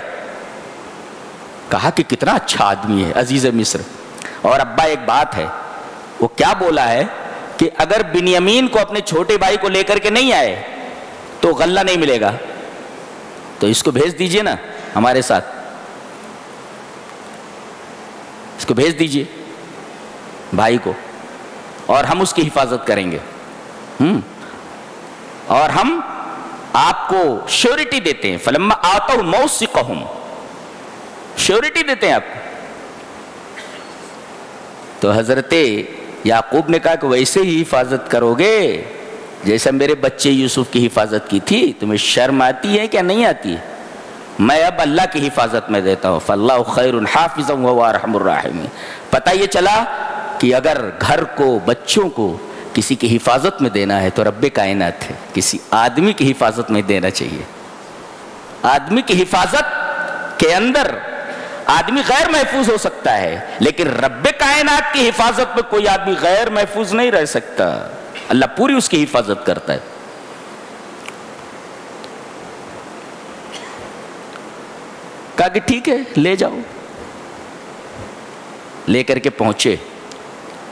[SPEAKER 2] کہا کہ کتنا اچھا آدمی ہے عزیز مصر. اور ابا ایک بات ہے، وہ کیا بولا ہے کہ اگر بنیامین کو اپنے چھوٹے بھائی کو لے کر کے نہیں آئے تو غلہ نہیں ملے گا، تو اس کو بھیج دیجئے نا ہمارے ساتھ، اس کو بھیج دیجئے بھائی کو، اور ہم اس کی حفاظت کریں گے، اور ہم آپ کو شیورٹی دیتے ہیں. فلما آتوا موثقهم، شیورٹی دیتے ہیں آپ کو. تو حضرت یعقوب نے کہا کہ ویسے ہی حفاظت کرو گے جیسا میرے بچے یوسف کی حفاظت کی تھی. تمہیں شرم آتی ہے کیا نہیں آتی ہے؟ میں اب اللہ کی حفاظت میں دیتا ہوں. فاللہ خیر حافظا وهو ارحم الراحمین. پتہ یہ چلا کہ اگر گھر کو، بچوں کو کسی کی حفاظت میں دینا ہے تو رب کائنات ہے، کسی آدمی کی حفاظت میں دینا چاہیے. آدمی کی حفاظت کے اندر آدمی غیر محفوظ ہو سکتا ہے، لیکن رب کائنات کی حفاظت میں کوئی آدمی غیر محفوظ نہیں رہ سکتا. اللہ پوری اس کی حفاظت کرتا ہے. کہا کہ ٹھیک ہے لے جاؤ. لے کر کے پہنچے.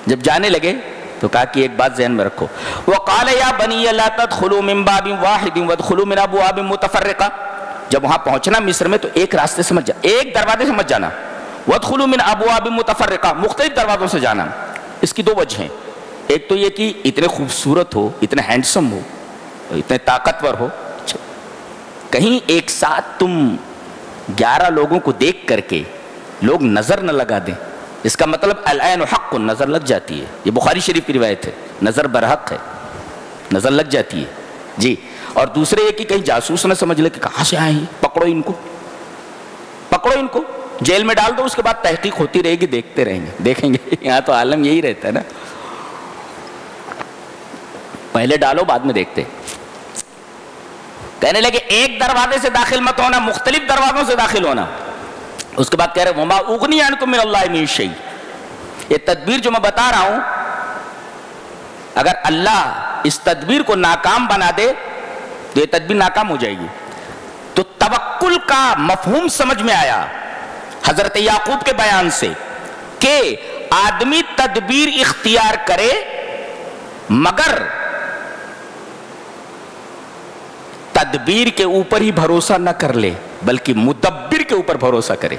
[SPEAKER 2] جب جانے لگے تو کہا کہ ایک بات ذہن میں رکھو. وَقَالَ يَا بَنِيَّ لَا تَدْخُلُوا مِن بَابٍ وَاحِدٍ وَادْخُلُوا مِنْ أَبْوَابٍ مُتَفَرِّقَةٍ. جب وہاں پہنچنا مصر میں تو ایک راستے سے مت جانا، ایک دروازے سے مت جانا. وَادْخُلُوا مِنْ أَبْوَابٍ مُتَفَرِّقَةٍ، مختلف دروازوں سے جانا. اس کی دو وجہ ہیں. ایک تو یہ کہ اتنے خوبصورت ہو، اتنے ہینڈسم ہو، اتنے طاقتور ہو، کہیں ایک ساتھ تم 11 لوگوں کو دیکھ کر کے لوگ نظر نہ لگا دیں. اس کا مطلب العین حق، نظر لگ جاتی ہے. یہ بخاری شریف کی روایت ہے. نظر برحق ہے، نظر لگ جاتی ہے جی. اور دوسرے یہ کہ کہیں جاسوس نہ سمجھ لے کہ کہاں سے آئے ہیں. پکڑو ان کو، پکڑو ان کو، جیل میں ڈال دو. اس کے بعد تحقیق ہوتی رہے گی، دیکھتے رہیں گے، دیکھیں گے. یہاں تو عالم یہی رہتا ہے نا، پہلے ڈالو بعد میں دیکھتے. کہنے لگے ایک دروازے سے داخل مت ہونا، مختلف دروازوں سے داخل ہونا. اس کے بعد کہہ رہے وما اغنی عنکم من اللہ من شیء. یہ تدبیر جو میں بتا رہا ہوں، اگر اللہ اس تدبیر کو ناکام بنا دے تو یہ تدبیر ناکام ہو جائے گی. تو توکل کا مفہوم سمجھ میں آیا حضرت یعقوب کے بیان سے کہ آدمی تدبیر اختیار کرے مگر تدبیر کے اوپر ہی بھروسہ نہ کر لے بلکہ مدبر کے اوپر بھروسہ کرے.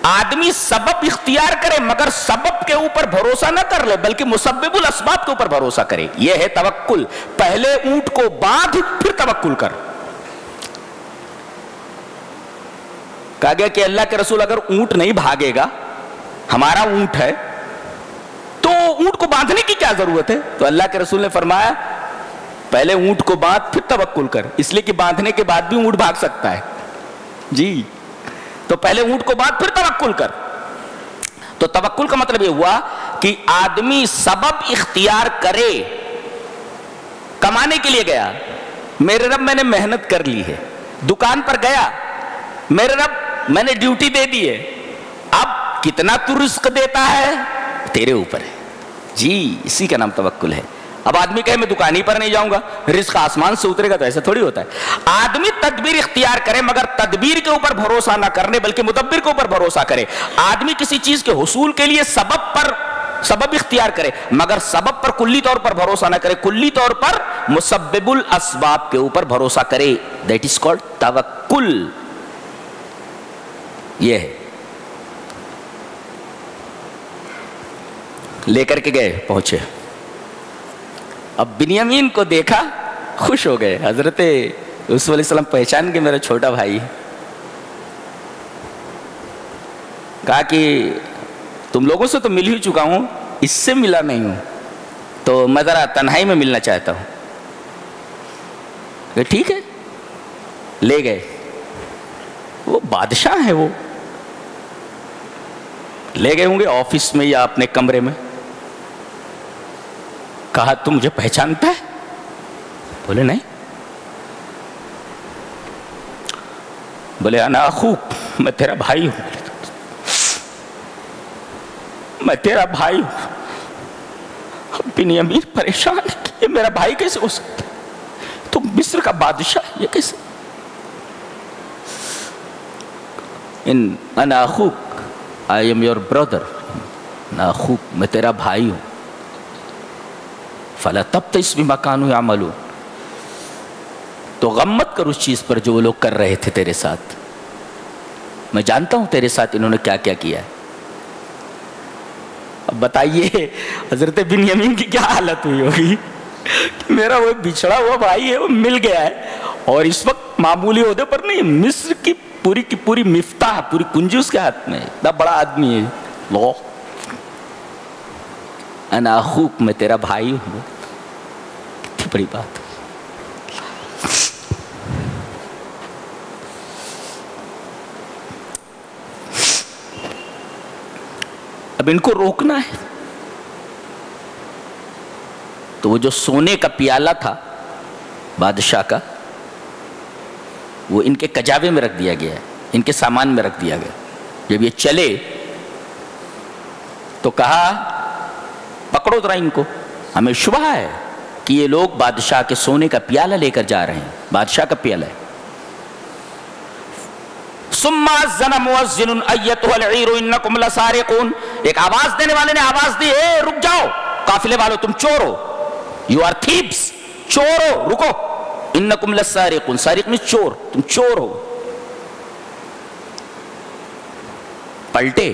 [SPEAKER 2] آدمی سبب اختیار کرے مگر سبب کے اوپر بھروسہ نہ کر لے بلکہ مسبب الاسباب کے اوپر بھروسہ کرے. یہ ہے توکل. پہلے اونٹ کو باندھ پھر توکل کر. کہا گیا کہ اللہ کے رسول اگر اونٹ نہیں بھاگے گا، ہمارا اونٹ ہے، تو اونٹ کو باندھنے کی کیا ضرورت ہے؟ تو اللہ کے رسول نے فرمایا پہلے اونٹ کو باندھ پھر توکل کر. اس لیے کہ باندھنے کے بعد بھی اونٹ بھاگ سکتا ہے جی. تو پہلے اونٹ کو باندھ پھر توکل کر. تو توکل کا مطلب یہ ہوا کہ آدمی سبب اختیار کرے. کمانے کے لیے گیا، میرے رب میں نے محنت کر لی ہے. دکان پر گیا، میرے رب میں نے ڈیوٹی دے دی ہے، اب کتنا تو رزق دیتا ہے تیرے اوپر ہے جی. اسی کا نام توکل ہے. اب آدمی کہے میں دکان ہی پر نہیں جاؤں گا، رزق آسمان سے اترے گا، تو ایسا تھوڑی ہوتا ہے. آدمی تدبیر اختیار کرے مگر تدبیر کے اوپر بھروسہ نہ کرنے بلکہ مدبر کے اوپر بھروسہ کرے. آدمی کسی چیز کے حصول کے لیے سبب اختیار کرے مگر سبب پر کلی طور پر بھروسہ نہ کرے، کلی طور پر مسبب الاسباب کے اوپر بھروسہ کرے. دیٹ از کالڈ توکل. یہ ہے. لے کر کے گئے، پہنچے. اب بنیامین کو دیکھا، خوش ہو گئے. حضرت یوسف علیہ السلام پہچان کے میرا چھوٹا بھائی. کہا کہ تم لوگوں سے تو مل ہی چکا ہوں، اس سے ملا نہیں ہوں، تو میں ذرا تنہائی میں ملنا چاہتا ہوں. کہ ٹھیک ہے. لے گئے. وہ بادشاہ ہے، وہ لے گئے ہوں گے آفس میں یا اپنے کمرے میں. کہا تم مجھے پہچانتا ہے؟ بولے نہیں. بولے انا اخوک، میں تیرا بھائی ہوں، میں تیرا بھائی ہوں. بنیامین پریشان ہے کہ یہ میرا بھائی کیسے ہو سکتا ہے؟ تم مصر کا بادشاہ، یہ کیسے؟ انا اخوک، I am your brother. انا اخوک، میں تیرا بھائی ہوں. فلا تبتئس بما كانوا يعملون. تو غم مت کر اس چیز پر جو وہ لوگ کر رہے تھے تیرے ساتھ. میں جانتا ہوں تیرے ساتھ انہوں نے کیا کیا کیا ہے. اب بتائیے حضرت بنیامین کی کیا حالت ہوئی ہوگی. میرا وہ بچھڑا ہوا بھائی ہے، وہ مل گیا ہے اور اس وقت معمولی عہدے پر نہیں، مصر کی پوری مفتاح، پوری کنجی اس کے ہاتھ میں، اتنا بڑا آدمی ہے. لو انا اخوک، میں تیرا بھائی ہوں. کتنی بڑی بات. اب ان کو روکنا ہے تو وہ جو سونے کا پیالہ تھا بادشاہ کا، وہ ان کے کجاوے میں رکھ دیا گیا ہے، ان کے سامان میں رکھ دیا گیا. جب یہ چلے تو کہا پکڑو ذرا ان کو، ہمیں شبہ ہے کہ یہ لوگ بادشاہ کے سونے کا پیالہ لے کر جا رہے ہیں. بادشاہ کا پیالہ ہے. ثم اذن مؤذن ایتها العیر انکم لسارقون. ایک آواز دینے والے نے آواز دی، اے رک جاؤ قافلے والو، تم چور ہو، یو آر تھیپس، چور ہو، رکو. انکم لسارقون، سارق میں چور، تم چور ہو. پلٹے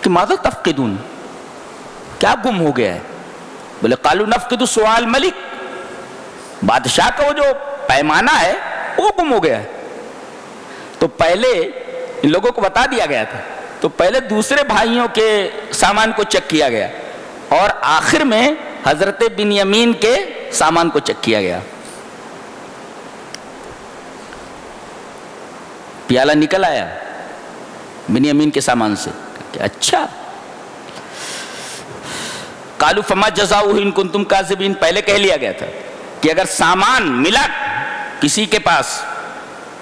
[SPEAKER 2] کہ ماذا تفقدون، کیا گم ہو گیا ہے؟ بولے قالوا نفقد سؤال ملک، بادشاہ کا وہ جو پیمانہ ہے وہ گم ہو گیا ہے. تو پہلے ان لوگوں کو بتا دیا گیا تھا، تو پہلے دوسرے بھائیوں کے سامان کو چیک کیا گیا اور آخر میں حضرت بنیامین کے سامان کو چیک کیا گیا. پیالہ نکل آیا بنیامین کے سامان سے کہ اچھا. قالوا فما جزاؤہ ان کنتم کاذبین. پہلے کہہ لیا گیا تھا کہ اگر سامان ملا کسی کے پاس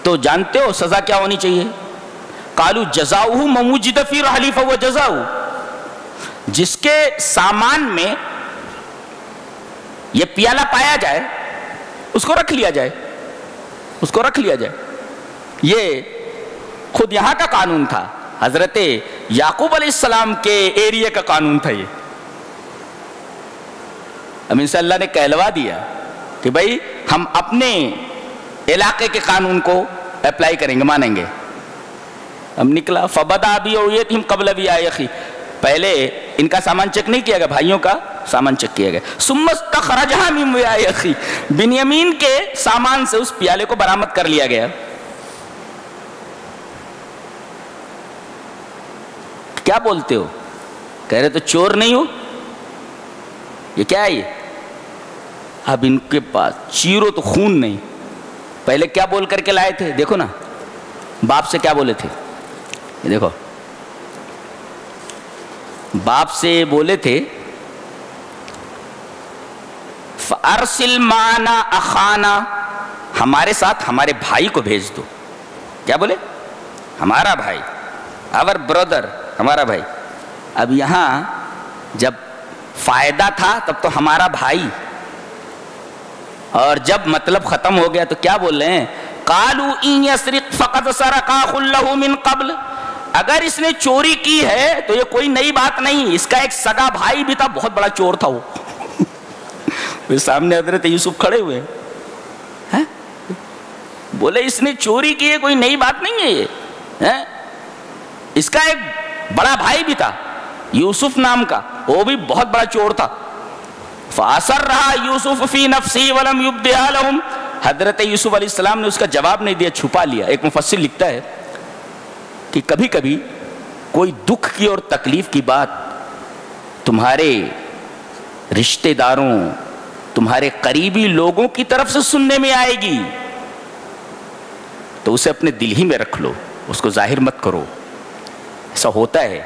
[SPEAKER 2] تو جانتے ہو سزا کیا ہونی چاہیے. قالوا جزاؤہ من وجد فی رحلہ فہو جزاؤہ. جس کے سامان میں یہ پیالہ پایا جائے اس کو رکھ لیا جائے، اس کو رکھ لیا جائے. یہ خود یہاں کا قانون تھا، حضرت یعقوب علیہ السلام کے ایریے کا قانون تھا. یہ اب ان سے اللہ نے کہلوا دیا کہ بھائی ہم اپنے علاقے کے قانون کو اپلائی کریں گے، مانیں گے. ہم نکلا فبدا بِأَوْعِيَتِهِمْ قَبْلَ وِعَاءِ أَخِيهِ. پہلے ان کا سامان چیک نہیں کیا گیا، بھائیوں کا سامان چیک کیا گیا. ثُمَّ اسْتَخْرَجَهَا مِنْ وِعَاءِ أَخِيهِ. بنیامین کے سامان سے اس پیالے کو برآمد کر لیا گیا. کیا بولتے ہو؟ کہہ رہے تو چور نہیں ہو، یہ کیا ہے یہ؟ اب ان کے پاس چیرو تو خون نہیں. پہلے کیا بول کر کے لائے تھے؟ دیکھو نا باپ سے کیا بولے تھے، دیکھو باپ سے بولے تھے فَأَرْسِلْ مَعَنَا أَخَانَا. ہمارے ساتھ ہمارے بھائی کو بھیج دو. کیا بولے؟ ہمارا بھائی، our brother، ہمارا بھائی. اب یہاں جب فائدہ تھا تب تو ہمارا بھائی، اور جب مطلب ختم ہو گیا تو کیا بول رہے ہیں؟ قالوا ان يسرق فقد سرق اخ له من قبل. اگر اس نے چوری کی ہے تو یہ کوئی نئی بات نہیں، اس کا ایک سگا بھائی بھی تھا، بہت بڑا چور تھا وہ. سامنے حضرت یوسف کھڑے ہوئے ہیں، بولے اس نے چوری کی ہے، کوئی نئی بات نہیں ہے یہ. اس کا ایک بڑا بھائی بھی تھا یوسف نام کا، وہ بھی بہت بڑا چور تھا. فَأَسَرَّهَا يُوسُفُ فِي نَفْسِهِ وَلَمْ يُبْدِهَا لَهُمْ. حضرت یوسف علیہ السلام نے اس کا جواب نہیں دیا، چھپا لیا. ایک مفسر لکھتا ہے کہ کبھی کبھی کوئی دکھ کی اور تکلیف کی بات تمہارے رشتہ داروں، تمہارے قریبی لوگوں کی طرف سے سننے میں آئے گی تو اسے اپنے دل ہی میں رکھ لو، اس کو ظاہر مت کرو. ایسا ہوتا ہے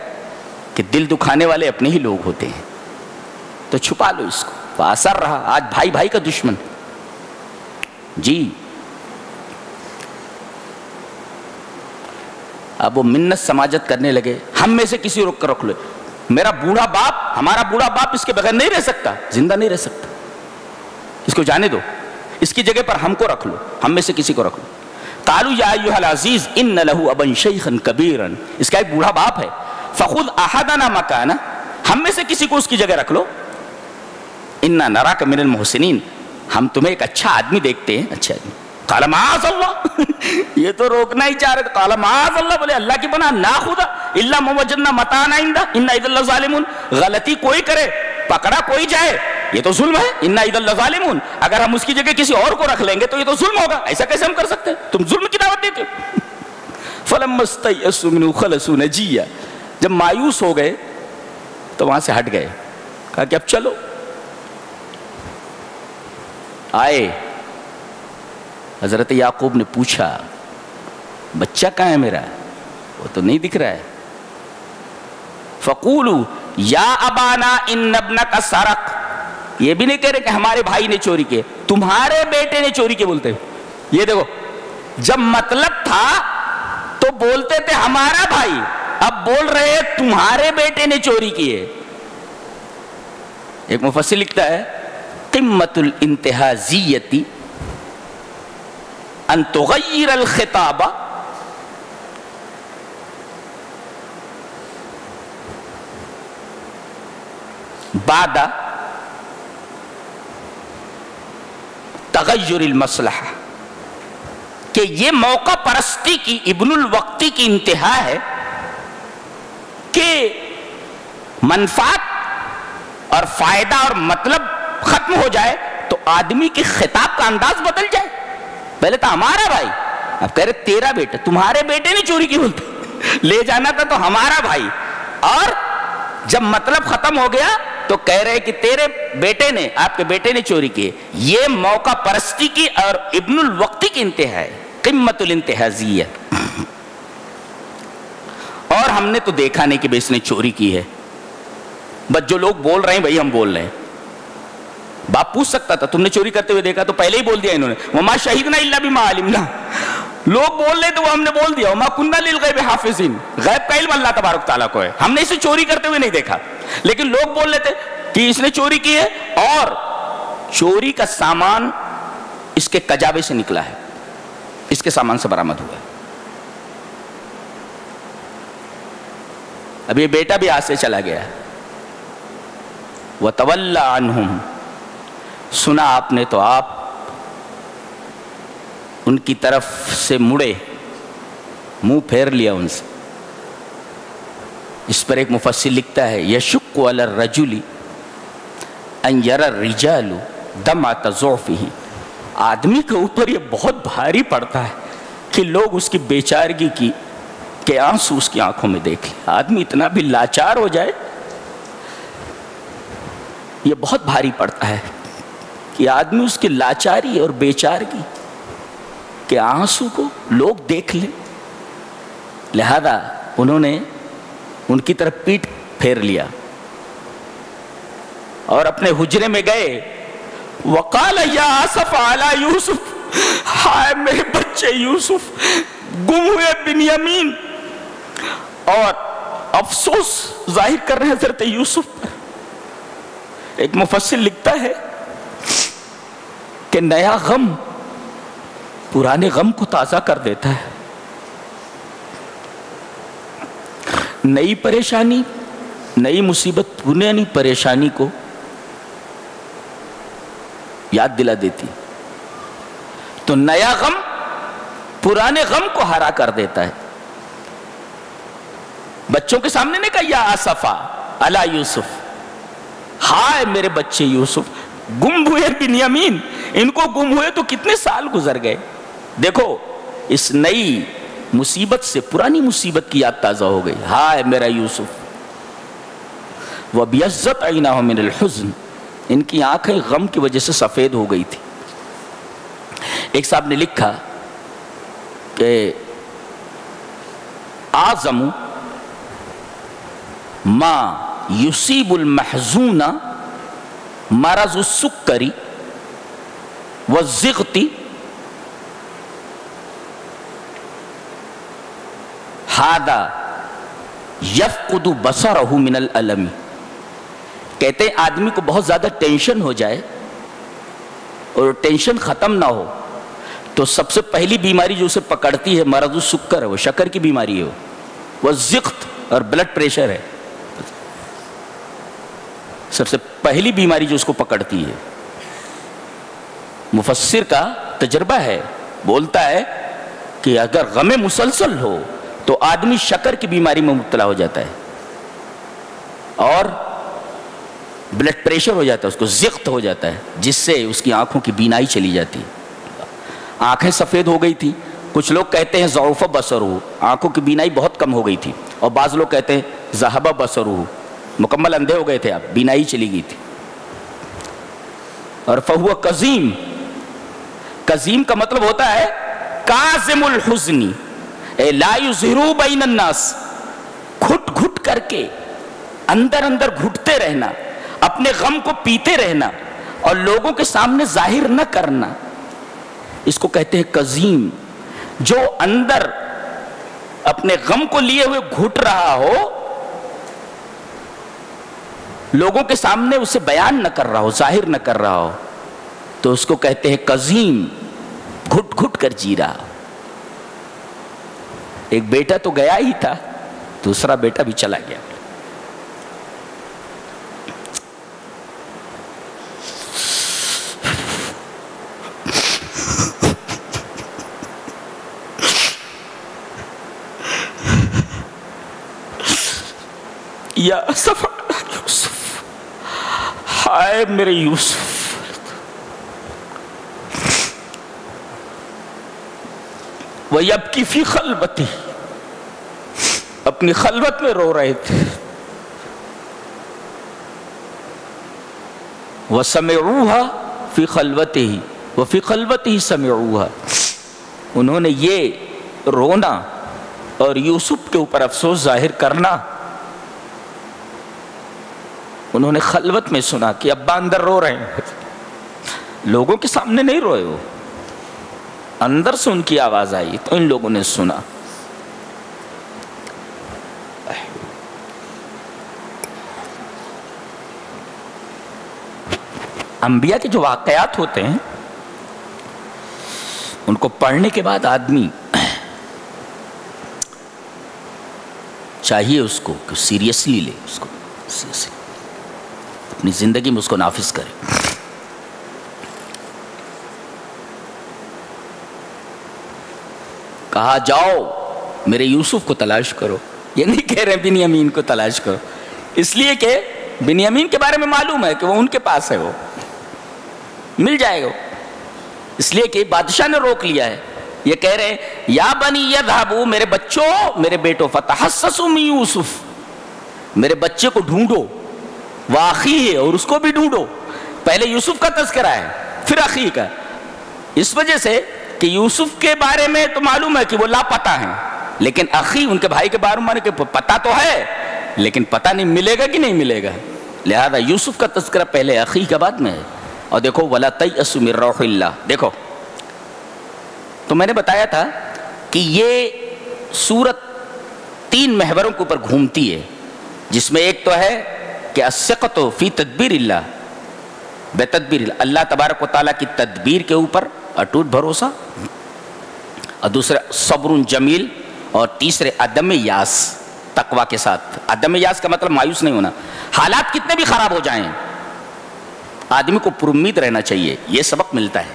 [SPEAKER 2] کہ دل دکھانے والے اپنے ہی لوگ ہوتے ہیں، تو چھپا لو اس کو. اثر رہا آج بھائی بھائی کا دشمن. جی اب وہ منت سماجت کرنے لگے، ہم میں سے کسی روک کر رکھ لو. میرا بوڑھا باپ، ہمارا بوڑھا باپ اس کے بغیر نہیں رہ سکتا، زندہ نہیں رہ سکتا، اس کو جانے دو، اس کی جگہ پر ہم کو رکھ لو، ہم میں سے کسی کو رکھ لو. قالوا یا ایھا العزیز ان لہ ابا شیخا کبیرا. اس کا ایک بوڑھا باپ ہے. فخذ احدنا مکانہ. ہم میں سے کسی کو اس کی جگہ رکھ لو. انا نراک من المحسنین. ہم تمہیں ایک اچھا آدمی دیکھتے ہیں، اچھا آدمی. قال معاذ اللہ. یہ تو روکنا ہی چاہ رہے تھے. قال معاذ اللہ، بولے اللہ کی پناہ، ناخذ الا ما وجدنا متاعنا عنده انا اذا لظالمون. غلطی کوئی کرے پکڑا کوئی جائے یہ تو ظلم ہے، انا اذا لظالمون، اگر ہم اس کی جگہ کسی اور کو رکھ لیں گے تو یہ تو ظلم ہوگا، ایسا کیسے ہم کر سکتے ہیں؟ تم ظلم کی دعوت دیتے ہو۔ فلما استيئسوا منه خلصوا نجيا، جب مایوس ہو گئے تو وہاں سے ہٹ گئے، کہا کہ اب چلو۔ آئے حضرت یعقوب نے پوچھا بچہ کہاں ہے میرا؟ وہ تو نہیں دکھ رہا ہے۔ فقولوا یا ابانا ان ابنک سرق، یہ بھی نہیں کہہ رہے کہ ہمارے بھائی نے چوری کیے، تمہارے بیٹے نے چوری کیے بولتے۔ یہ دیکھو، جب مطلب تھا تو بولتے تھے ہمارا بھائی، اب بول رہے ہیں تمہارے بیٹے نے چوری کیے۔ ایک مفسر لکھتا ہے قمت الانتہازیتی ان تغیر الخطاب بعد تغیر المصلحہ، کہ یہ موقع پرستی کی ابن الوقتی کی انتہا ہے کہ منفعت اور فائدہ اور مطلب ختم ہو جائے تو آدمی کی خطاب کا انداز بدل جائے۔ پہلے تو ہمارا بھائی، اب کہہ رہے تیرا بیٹا، تمہارے بیٹے نے چوری کی بولتے، لے جانا تھا تو ہمارا بھائی، اور جب مطلب ختم ہو گیا تو کہہ رہے کہ تیرے بیٹے نے، آپ کے بیٹے نے چوری کی۔ یہ موقع پرستی کی اور ابن الوقتی کی انتہا ہے، قمت الانتہازیہ۔ اور ہم نے تو دیکھا نہیں کہ بھئی اس نے چوری کی ہے، بس جو لوگ بول رہے ہیں بھئی ہم بول رہے ہیں۔ باپ پوچھ سکتا تھا تم نے چوری کرتے ہوئے دیکھا؟ تو پہلے ہی بول دیا انہوں نے، وما شہدنا الا بما علمنا، لوگ بول رہے تو وہ ہم نے بول دیا، وما كنا للغیب حافظین، غیب کا علم اللہ تبارک تعالیٰ کو ہے، ہم نے اسے چوری کرتے ہوئے نہیں دیکھا، لیکن لوگ بول رہے تھے کہ اس نے چوری کی ہے، اور چوری کا سامان اس کے کجابے سے نکلا ہے، اس کے سامان سے برآمد ہوا ہے۔ اب یہ بیٹا بھی آج سے چلا گیا۔ وَتَوَلَّى عَنْهُمْ، سنا آپ نے تو آپ ان کی طرف سے مڑے، منہ پھیر لیا ان سے۔ اس پر ایک مفسر لکھتا ہے یشق علی الرجل ان یری الرجال دمعۃ ضعفہ، آدمی کے اوپر یہ بہت بھاری پڑتا ہے کہ لوگ اس کی بیچارگی کی کے آنسو اس کی آنکھوں میں دیکھ لیں۔ آدمی اتنا بھی لاچار ہو جائے یہ بہت بھاری پڑتا ہے کہ آدمی اس کی لاچاری اور بیچارگی کے آنسو کو لوگ دیکھ لیں۔ لہذا انہوں نے ان کی طرف پیٹ پھیر لیا اور اپنے حجرے میں گئے۔ وقال یا آسف علی یوسف، ہائے میرے بچے یوسف، گم ہوئے بنیامین، اور افسوس ظاہر کر رہے ہیں حضرت یوسف پر۔ ایک مفسر لکھتا ہے کہ نیا غم پرانے غم کو تازہ کر دیتا ہے، نئی پریشانی، نئی مصیبت پرانی پریشانی کو یاد دلا دیتی، تو نیا غم پرانے غم کو ہرا کر دیتا ہے۔ بچوں کے سامنے نہیں کہا یا آسفا علی یوسف، ہائے میرے بچے یوسف، گم ہوئے بنیامین، ان کو گم ہوئے تو کتنے سال گزر گئے۔ دیکھو اس نئی مصیبت سے پرانی مصیبت کی یاد تازہ ہو گئی، ہائے میرا یوسف۔ وَبِيَزَّتْ عَيْنَاهُ مِنَ الْحُزْنِ، ان کی آنکھیں غم کی وجہ سے سفید ہو گئی تھی۔ ایک صاحب نے لکھا کہ اعظم ما یصیب المحزون مرض السکر والزغط ہذا یفقد بصرہ من الالم، کہتے ہیں آدمی کو بہت زیادہ ٹینشن ہو جائے اور ٹینشن ختم نہ ہو تو سب سے پہلی بیماری جو اسے پکڑتی ہے مرض السکر ہے، وہ شکر کی بیماری ہے، وہ زغط اور بلڈ پریشر ہے، سب سے پہلی بیماری جو اس کو پکڑتی ہے۔ مفسر کا تجربہ ہے، بولتا ہے کہ اگر غم مسلسل ہو تو آدمی شکر کی بیماری میں مبتلا ہو جاتا ہے، اور بلڈ پریشر ہو جاتا ہے، اس کو زخت ہو جاتا ہے، جس سے اس کی آنکھوں کی بینائی چلی جاتی ہے. آنکھیں سفید ہو گئی تھی. کچھ لوگ کہتے ہیں ضعف بصرہ، آنکھوں کی بینائی بہت کم ہو گئی تھی، اور بعض لوگ کہتے ہیں ذہب بصرہ، مکمل اندھے ہو گئے تھے، آپ بینائی چلی گئی تھی. اور فہو قزیم، قزیم کا مطلب ہوتا ہے کاظم الحزن، لا یظہر بین الناس، گھٹ گھٹ کر کے اندر اندر گھٹتے رہنا، اپنے غم کو پیتے رہنا اور لوگوں کے سامنے ظاہر نہ کرنا، اس کو کہتے ہیں قزیم. جو اندر اپنے غم کو لیے ہوئے گھٹ رہا ہو، لوگوں کے سامنے اسے بیان نہ کر رہا ہو، ظاہر نہ کر رہا ہو، تو اس کو کہتے ہیں قزیم، گھٹ گھٹ کر جی رہا. ایک بیٹا تو گیا ہی تھا، دوسرا بیٹا بھی چلا گیا. یا اسف یوسف، ہائے میرے یوسف. وَيَبْكِي فِي خَلْوَتِهِ، اپنی خلوت میں رو رہے تھے. وَسَمِعُوهَا فِي خَلْوَتِهِ وَفِي خَلْوَتِهِ سَمِعُوهَا، انہوں نے یہ رونا اور یوسف کے اوپر افسوس ظاہر کرنا انہوں نے خلوت میں سنا کہ ابا اندر رو رہے ہیں. لوگوں کے سامنے نہیں روئے، وہ اندر سے ان کی آواز آئی تو ان لوگوں نے سنا. انبیاء کے جو واقعات ہوتے ہیں ان کو پڑھنے کے بعد آدمی چاہیے اس کو کہ سیریسلی لے، اس کو سیریسلی اپنی زندگی میں اس کو نافذ کرے. کہا جاؤ میرے یوسف کو تلاش کرو. یہ نہیں کہہ رہے بنیامین کو تلاش کرو، اس لیے کہ بنیامین کے بارے میں معلوم ہے کہ وہ ان کے پاس ہے، وہ مل جائے گا. اس لیے کہ بادشاہ نے روک لیا ہے. یہ کہہ رہے ہیں یا بنی یذھبوا، میرے بچوں، میرے بیٹوں، فتحسسوا من یوسف، میرے بچے کو ڈھونڈو، واخیہ، اور اس کو بھی ڈھونڈو. پہلے یوسف کا تذکرہ ہے پھر اخی کا، اس وجہ سے کہ یوسف کے بارے میں تو معلوم ہے کہ وہ لاپتہ ہیں، لیکن اخی ان کے بھائی کے بارے میں کہ پتہ تو ہے لیکن پتہ نہیں ملے گا کہ نہیں ملے گا. لہذا یوسف کا تذکرہ پہلے اخی کا بعد میں ہے. اور دیکھو وَلَا تَيْأَسُوا مِن رَوْحِ اللَّهِ، دیکھو تو میں نے بتایا تھا کہ یہ سورت 3 محوروں کے اوپر گھومتی ہے، جس میں ایک تو ہے کہ الثقۃ فی تدبیر اللہ، بے تدبیر اللہ تبارک و تعالیٰ کی تدبیر کے اوپر اٹوٹ بھروسہ، اور دوسرا صبر جمیل، اور تیسرے عدم یاس، تقوی کے ساتھ. عدم یاس کا مطلب مایوس نہیں ہونا، حالات کتنے بھی خراب ہو جائیں آدمی کو پر امید رہنا چاہیے. یہ سبق ملتا ہے.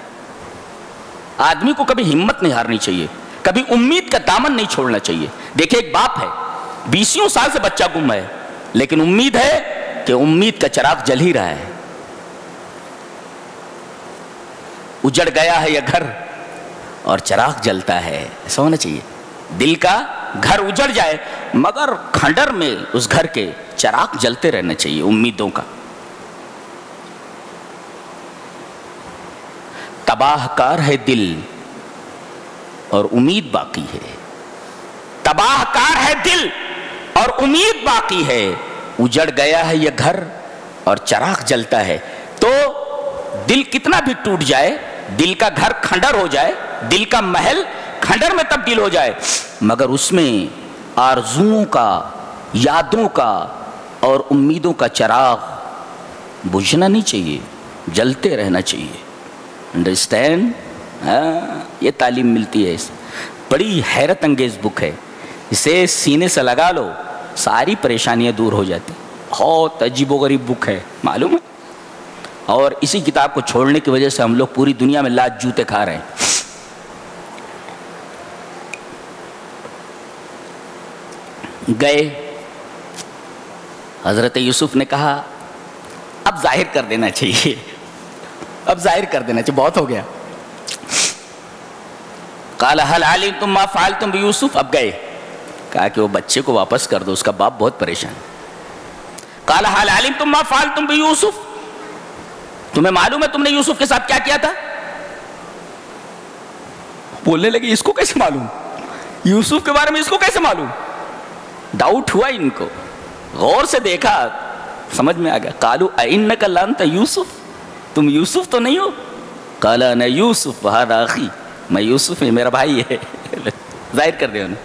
[SPEAKER 2] آدمی کو کبھی ہمت نہیں ہارنی چاہیے، کبھی امید کا دامن نہیں چھوڑنا چاہیے. دیکھیں ایک باپ ہے، 20 سال سے بچہ گم ہے، لیکن امید ہے کہ امید کا چراغ جل ہی رہا ہے. اجڑ گیا ہے یہ گھر اور چراغ جلتا ہے، ایسا ہونا چاہیے. دل کا گھر اجڑ جائے مگر کھنڈر میں اس گھر کے چراغ جلتے رہنا چاہیے امیدوں کا. تباہ کار ہے دل اور امید باقی ہے، تباہ کار ہے دل اور امید باقی ہے. اجڑ گیا ہے یہ گھر اور چراغ جلتا ہے. تو دل کتنا بھی ٹوٹ جائے، دل کا گھر کھنڈر ہو جائے، دل کا محل کھنڈر میں تبدیل ہو جائے، مگر اس میں آرزوؤں کا، یادوں کا اور امیدوں کا چراغ بجھنا نہیں چاہیے، جلتے رہنا چاہیے. انڈرسٹینڈ؟ یہ تعلیم ملتی ہے. بڑی حیرت انگیز بک ہے، اسے سینے سے لگا لو ساری پریشانیاں دور ہو جاتی. بہت عجیب و غریب بک ہے، معلوم ہے. اور اسی کتاب کو چھوڑنے کی وجہ سے ہم لوگ پوری دنیا میں لات جوتے کھا رہے ہیں. گئے حضرت یوسف نے کہا اب ظاہر کر دینا چاہیے، اب ظاہر کر دینا چاہیے، بہت ہو گیا. قال هل علمتم ما فعلتم بيوسف، اب گئے، کہا کہ وہ بچے کو واپس کر دو، اس کا باپ بہت پریشان. قال هل علمتم ما فعلتم بيوسف، تمہیں معلوم ہے تم نے یوسف کے ساتھ کیا کیا تھا؟ بولنے لگے اس کو کیسے معلوم، یوسف کے بارے میں اس کو کیسے معلوم؟ ڈاؤٹ ہوا ان کو، غور سے دیکھا، سمجھ میں آ گیا. قالوا أئنك لأنت یوسف، تم یوسف تو نہیں ہو؟ قال أنا یوسف وهذا أخي، میں یوسف ہوں، میرا بھائی ہے. ظاہر کر دیا انہیں.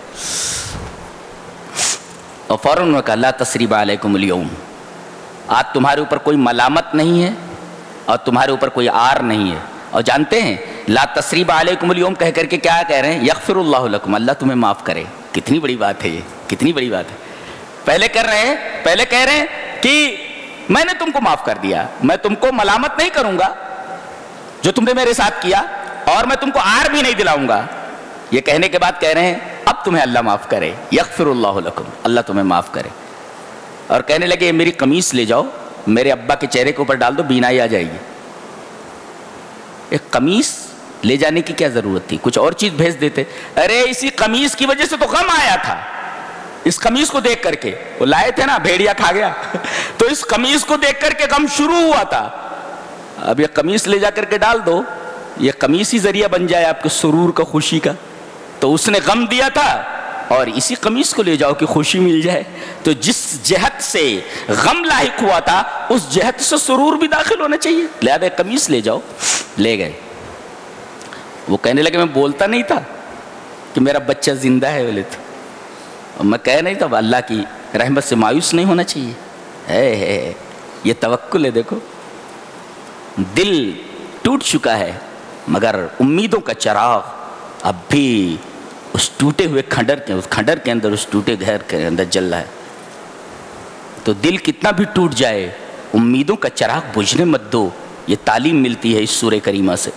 [SPEAKER 2] اور فوراً انہوں نے کہا لا تثریب علیکم اليوم، آج تمہارے اوپر کوئی ملامت نہیں ہے اور تمہارے اوپر کوئی عار نہیں ہے. اور جانتے ہیں لا تثریب علیکم اليوم کہہ کر کے کیا کہہ رہے ہیں؟ یغفر اللہ لکم، اللہ تمہیں معاف کرے. کتنی بڑی بات ہے یہ، کتنی بڑی بات ہے. پہلے کہہ رہے ہیں کہ میں نے تم کو معاف کر دیا، میں تم کو ملامت نہیں کروں گا جو تم نے میرے ساتھ کیا، اور میں تم کو عار بھی نہیں دلاؤں گا. یہ کہنے کے بعد کہہ رہے ہیں اب تمہیں اللہ معاف کرے، یغفر اللہ لکم، اللہ تمہیں معاف کرے. اور کہنے لگے میری قمیص لے جاؤ، میرے ابا کے چہرے کے اوپر ڈال دو، بینائی آ جائے گی. ایک قمیص لے جانے کی کیا ضرورت تھی؟ کچھ اور چیز بھیج دیتے. ارے اسی قمیص کی وجہ سے تو غم آیا تھا، اس قمیص کو دیکھ کر کے. وہ لائے تھے نا، بھیڑیا کھا گیا، تو اس قمیص کو دیکھ کر کے غم شروع ہوا تھا. اب یہ قمیص لے جا کر کے ڈال دو، یہ قمیص ہی ذریعہ بن جائے آپ کے سرور کا، خوشی کا. تو اس نے غم دیا تھا اور اسی قمیص کو لے جاؤ کہ خوشی مل جائے. تو جس جہت سے غم لاحق ہوا تھا اس جہت سے سرور بھی داخل ہونا چاہیے، لہذا قمیص لے جاؤ. لے گئے. وہ کہنے لگے میں بولتا نہیں تھا کہ میرا بچہ زندہ ہے، بولے تو میں کہہ نہیں تھا. اللہ کی رحمت سے مایوس نہیں ہونا چاہیے. ہے یہ توکل ہے. دیکھو دل ٹوٹ چکا ہے مگر امیدوں کا چراغ اب بھی اس ٹوٹے ہوئے کھنڈر کے اندر، اس ٹوٹے گھر کے اندر جل رہا ہے. تو دل کتنا بھی ٹوٹ جائے امیدوں کا چراغ بجھنے مت دو. یہ تعلیم ملتی ہے اس سورہ کریمہ سے.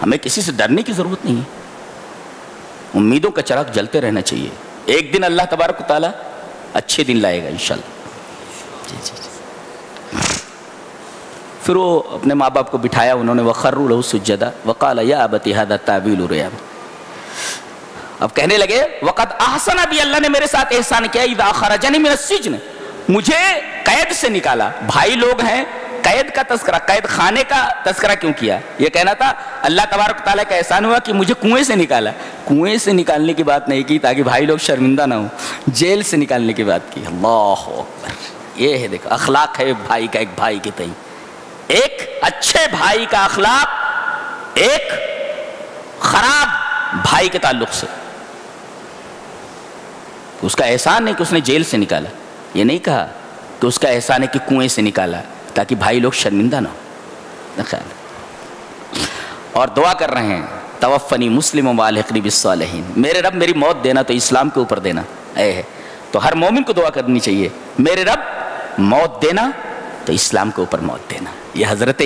[SPEAKER 2] ہمیں کسی سے ڈرنے کی ضرورت نہیں ہے، امیدوں کا چراغ جلتے رہنا چاہیے. ایک دن اللہ تبارک و تعالیٰ اچھے دن لائے گا انشاءاللہ. پھر وہ اپنے ماں باپ کو بٹھایا انہوں نے، وَخَرُّوا لَهُ سُجَّدًا وَقَالَ يَا أَبَتِ هَذَا تَأْوِيلُ رُؤْيَا. اب کہنے لگے وَقَدْ أَحْسَنَ بِي، اللہ نے میرے ساتھ احسان کیا، اِذَا أَخْرَجَنِي مِنَ السِّجْنِ، مجھے قید سے نکالا. بھائی لوگ ہیں، قید کا تذکرہ، قید خانے کا تذکرہ کیوں کیا؟ یہ کہنا تھا اللہ تبارک تعالیٰ کا احسان ہوا کہ مجھے کنویں سے نکالا. کنویں سے نکالنے کی بات نہیں کی تاکہ بھائی لوگ شرمندہ نہ ہوں، جیل سے نکالنے کی بات کی. اللہ اکبر. یہ ہے دیکھو اخلاق ہے بھائی کا، ایک بھائی کے تئیں. ایک اچھے بھائی کا اخلاق ایک خراب بھائی کے تعلق سے. اس کا احسان نہیں کہ اس نے جیل سے نکالا، یہ نہیں کہا کہ اس کا احسان ہے کہ کنویں سے نکالا تاکہ بھائی لوگ شرمندہ نہ ہو. خیال. اور دعا کر رہے ہیں توفنی مسلم والحقنی بالصالحین، میرے رب میری موت دینا تو اسلام کے اوپر دینا. ہے تو ہر مومن کو دعا کرنی چاہیے، میرے رب موت دینا تو اسلام کے اوپر موت دینا. یہ حضرت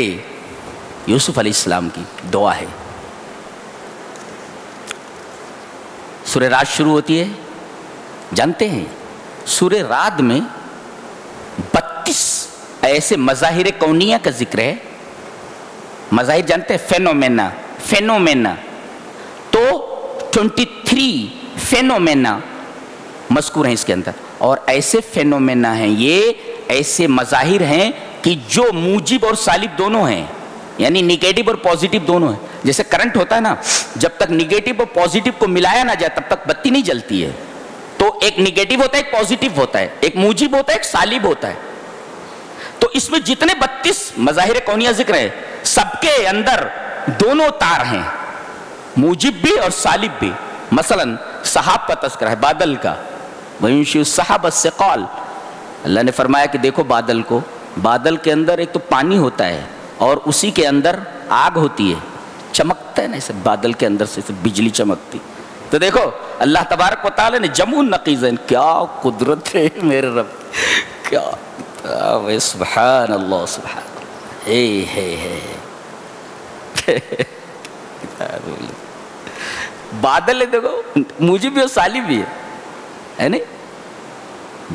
[SPEAKER 2] یوسف علیہ السلام کی دعا ہے. سورہ رات شروع ہوتی ہے، جانتے ہیں سورہ رات میں 32 ایسے مظاہر کونیہ کا ذکر ہے. مظاہر جانتے ہیں؟ فینومینا. تو 23 فینومینا مذکور ہیں اس کے اندر. اور ایسے فینومینا ہیں، یہ ایسے مظاہر ہیں کہ جو موجب اور سالب دونوں ہیں، یعنی نگیٹو اور پازیٹیو دونوں ہیں. جیسے کرنٹ ہوتا ہے نا، جب تک نگیٹو اور پازیٹیو کو ملایا نہ جائے تب تک بتی نہیں جلتی ہے. تو ایک نگیٹو ہوتا ہے، ایک پازیٹیو ہوتا ہے، ایک موجب ہوتا ہے، ایک سالب ہوتا ہے. تو اس میں جتنے 32 مظاہر کونیہ ذکر ہے، سب کے اندر دونوں تار ہیں، موجب بھی اور سالب بھی. مثلا سحاب کا تذکرہ ہے، بادل کا. وَيُنشِئُ السَّحَابَ الثِّقَالَ، اللہ نے فرمایا کہ دیکھو بادل کو، بادل کے اندر ایک تو پانی ہوتا ہے اور اسی کے اندر آگ ہوتی ہے، چمکتا ہے نا اسے، بادل کے اندر سے بجلی چمکتی. تو دیکھو اللہ تبارک و تعالی نے جمع النقیزین، کیا قدرت ہے میرے رب، کیا سبحان اللہ سبحان اللہ. بادل ہے دیکھو، موجب بھی اور سالب بھی ہے نہیں.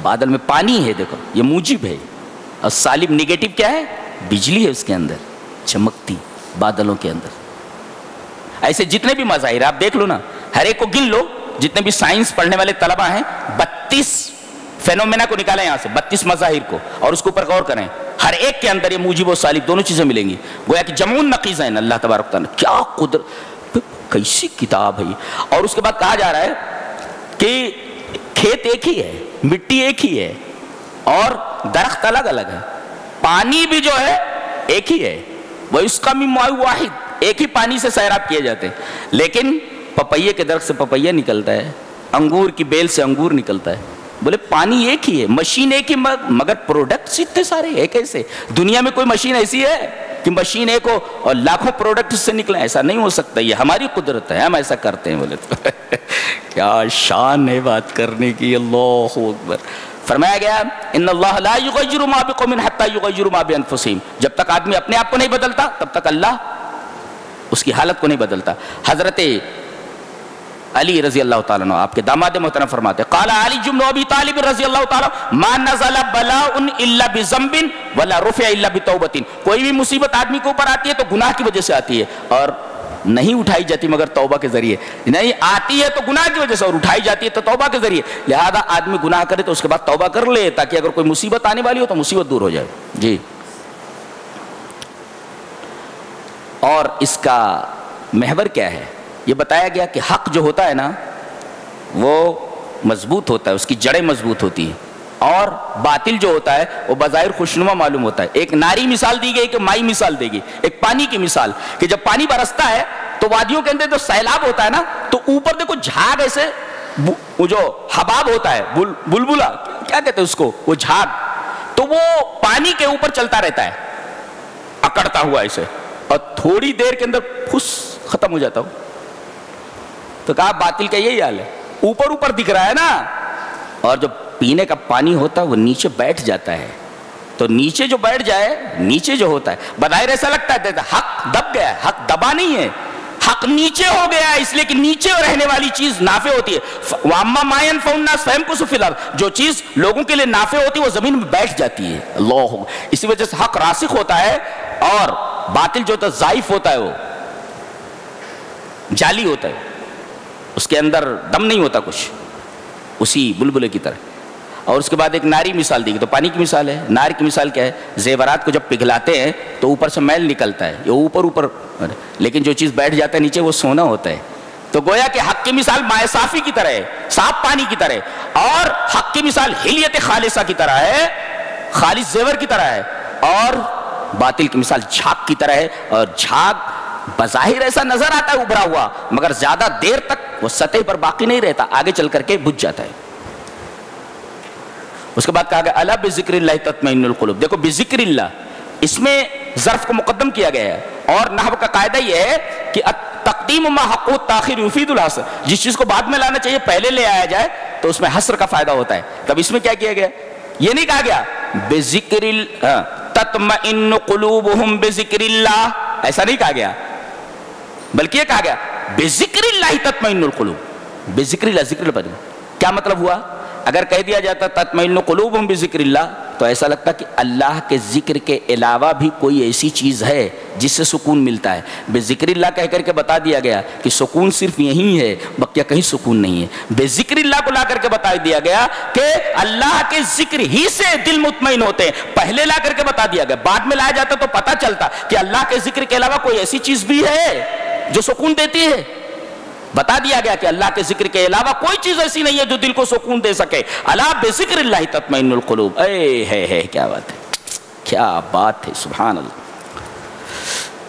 [SPEAKER 2] بادل میں پانی ہے، دیکھو یہ موجب ہے، اور سالب نگیٹو کیا ہے؟ بجلی ہے اس کے اندر چمکتی بادلوں کے اندر. ایسے جتنے بھی مظاہر آپ دیکھ لو نا, ہر ایک کو گن لو, جتنے بھی سائنس پڑھنے والے طلبہ ہیں 32 فینومینا کو نکالیں یہاں سے, 32 مظاہر کو, اور اس کے اوپر غور کریں. ہر ایک کے اندر یہ موجب و سالب دونوں چیزیں ملیں گی. گویا کہ جمعون نقیضین. اللہ تبارک تعالیٰ کیا قدرت, کیسی کتاب ہے. اور اس کے بعد کہا جا رہا ہے کہ کھیت ایک ہی ہے, مٹی ایک ہی ہے, اور درخت الگ الگ ہے, پانی بھی جو ہے ایک ہی ہے, وہ اس کا بھی ماء واحد, ایک ہی پانی سے سیراب کیے جاتے ہیں. لیکن پپیے کے درخت سے پپیہ نکلتا ہے, انگور کی بیل سے انگور نکلتا ہے. بولے پانی ایک ہی ہے, مشین ایک ہی, مگر پروڈکٹس اتنے سارے ایک. ایسے دنیا میں کوئی مشین ایسی ہے کہ مشین ایک ہو اور لاکھوں پروڈکٹ سے نکلیں؟ ایسا نہیں ہو سکتا. یہ ہماری قدرت ہے, ہم ایسا کرتے ہیں. بولے تو کیا شان ہے بات کرنے کی. اللہ اکبر. فرمایا گیا ان اللہ لا یغیر ما بقوم حتی یغیروا ما بانفسہم. جب تک آدمی اپنے آپ کو نہیں بدلتا تب تک اللہ اس کی حالت کو نہیں بدلتا. حضرت علی رضی اللہ تعالیٰ عنہ آپ کے داماد محترم فرماتے قال علی بن ابی طالب رضی اللہ تعالیٰ ما نزل بلاء الا بذنب ولا رفع الا بتوبۃ. کوئی بھی مصیبت آدمی کے اوپر آتی ہے تو گناہ کی وجہ سے آتی ہے, اور نہیں اٹھائی جاتی مگر توبہ کے ذریعے. نہیں آتی ہے تو گناہ کی وجہ سے, اور اٹھائی جاتی ہے تو توبہ کے ذریعے. لہذا آدمی گناہ کرے تو اس کے بعد توبہ کر لے, تاکہ اگر کوئی مصیبت آنے والی ہو تو مصیبت دور ہو جائے. جی. اور اس کا محور کیا ہے؟ یہ بتایا گیا کہ حق جو ہوتا ہے نا وہ مضبوط ہوتا ہے, اس کی جڑیں مضبوط ہوتی ہیں, اور باطل جو ہوتا ہے وہ بظاہر خوشنما معلوم ہوتا ہے. ایک ناری مثال دی گئی کہ مائی مثال دے گی, ایک پانی کی مثال, کہ جب پانی برستا ہے تو وادیوں کے اندر جو سیلاب ہوتا ہے نا, تو اوپر دیکھو جھاگ ایسے, وہ جو حباب ہوتا ہے, بلبلا کیا کہتے ہیں اس کو, وہ جھاگ, تو وہ پانی کے اوپر چلتا رہتا ہے اکڑتا ہوا ایسے, اور تھوڑی دیر کے اندر پھس ختم ہو جاتا ہو. تو کہا باطل کا یہی حال ہے, اوپر اوپر دکھ رہا ہے نا, اور جو پینے کا پانی ہوتا ہے وہ نیچے بیٹھ جاتا ہے. تو نیچے جو بیٹھ جائے, نیچے جو ہوتا ہے بظاہر ایسا لگتا ہے حق دب گیا ہے, حق دبا نہیں ہے, حق نیچے ہو گیا ہے, اس لیے کہ نیچے رہنے والی چیز نافع ہوتی ہے. وَأَمَّا مَا يَنْفَعُ النَّاسَ فَيَمْكُثُ فِي الْأَرْضِ. جو چیز لوگوں کے لیے نافع ہوتی ہے وہ زمین میں بیٹھ جاتی ہے. اللہ, اسی وجہ سے حق راسخ ہوتا ہے, اور باطل جو ہوتا ہے ضعیف ہوتا ہے, وہ جعلی ہوتا ہے, اس کے اندر دم نہیں ہوتا کچھ, اسی بلبلے کی طرح. اور اس کے بعد ایک ناری مثال دی گئی, تو پانی کی مثال ہے. نار کی مثال کیا ہے؟ زیورات کو جب پگھلاتے ہیں تو اوپر سے میل نکلتا ہے, یہ اوپر, لیکن جو چیز بیٹھ جاتا ہے نیچے وہ سونا ہوتا ہے. تو گویا کہ حق کی مثال مائع صافی کی طرح ہے, صاف پانی کی طرح, اور حق کی مثال حلیت خالصہ کی طرح ہے, خالص زیور کی طرح ہے, اور باطل کی مثال جھاگ کی طرح ہے. اور جھاگ بظاہر ایسا نظر آتا ہے ابھرا ہوا, مگر زیادہ دیر تک وہ سطح پر باقی نہیں رہتا, آگے چل کر کے بجھ جاتا ہے. اس کے بعد کہا گیا الا بذکر اللہ تطمئن القلوب. دیکھو بذکر اللہ, اس میں ظرف کو مقدم کیا گیا ہے, اور نحو کا قاعدہ یہ ہے کہ تقدیم ما حق التاخیر یفید الحصر. جس چیز کو بعد میں لانا چاہیے پہلے لے آیا جائے تو اس میں حصر کا فائدہ ہوتا ہے. تب اس میں کیا کیا گیا؟ یہ نہیں کہا گیا بذکر تطمئن قلوبہم بذکر اللہ, ایسا نہیں کہا گیا, بلکہ یہ کہا گیا بذکر اللہ تطمئن القلوب. بذکر اللہ, ذکر اللہ کیا مطلب ہوا؟ اگر کہہ دیا جاتا تطمئن قلوبہم بذکر اللہ تو ایسا لگتا کہ اللہ کے ذکر کے علاوہ بھی کوئی ایسی چیز ہے جس سے سکون ملتا ہے. بذکر اللہ کہہ کر کے بتا دیا گیا کہ سکون صرف یہی ہے, بقیہ کہیں سکون نہیں ہے. بذکر اللہ کو لا کر کے بتا دیا گیا کہ اللہ کے ذکر ہی سے دل مطمئن ہوتے ہیں. پہلے لا کر کے بتا دیا گیا, بعد میں لایا جاتا تو پتہ چلتا کہ اللہ کے ذکر کے علاوہ کوئی ایسی چیز بھی ہے جو سکون دیتی ہے. بتا دیا گیا کہ اللہ کے ذکر کے علاوہ کوئی چیز ایسی نہیں ہے جو دل کو سکون دے سکے. الا بذکر اللہ تطمئن القلوب. اے ہے کیا بات ہے, کیا بات ہے, سبحان اللہ.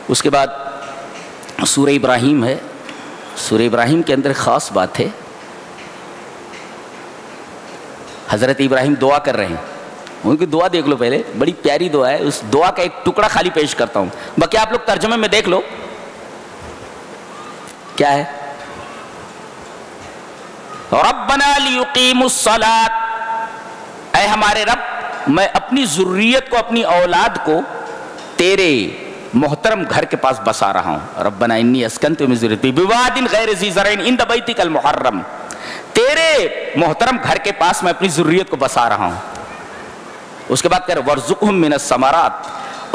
[SPEAKER 2] اس کے بعد سورہ ابراہیم ہے. سورہ ابراہیم کے اندر خاص بات ہے, حضرت ابراہیم دعا کر رہے ہیں. ان کی دعا دیکھ لو پہلے, بڑی پیاری دعا ہے. اس دعا کا ایک ٹکڑا خالی پیش کرتا ہوں, باقی آپ لوگ ترجمے میں دیکھ لو کیا ہے. ربنا لیقیموا الصلاۃ, اے ہمارے رب میں اپنی ذریت کو, اپنی اولاد کو تیرے محترم گھر کے پاس بسا رہا ہوں. ربنا انی اسکنت من ذریتی بواد غیر ذی زرع عند بیتک المحرم. تیرے محترم گھر کے پاس میں اپنی ذریت کو بسا رہا ہوں. اس کے بعد کہہ رہے وَرْزُقْهُم مِّنَ الثَّمَرَاتِ،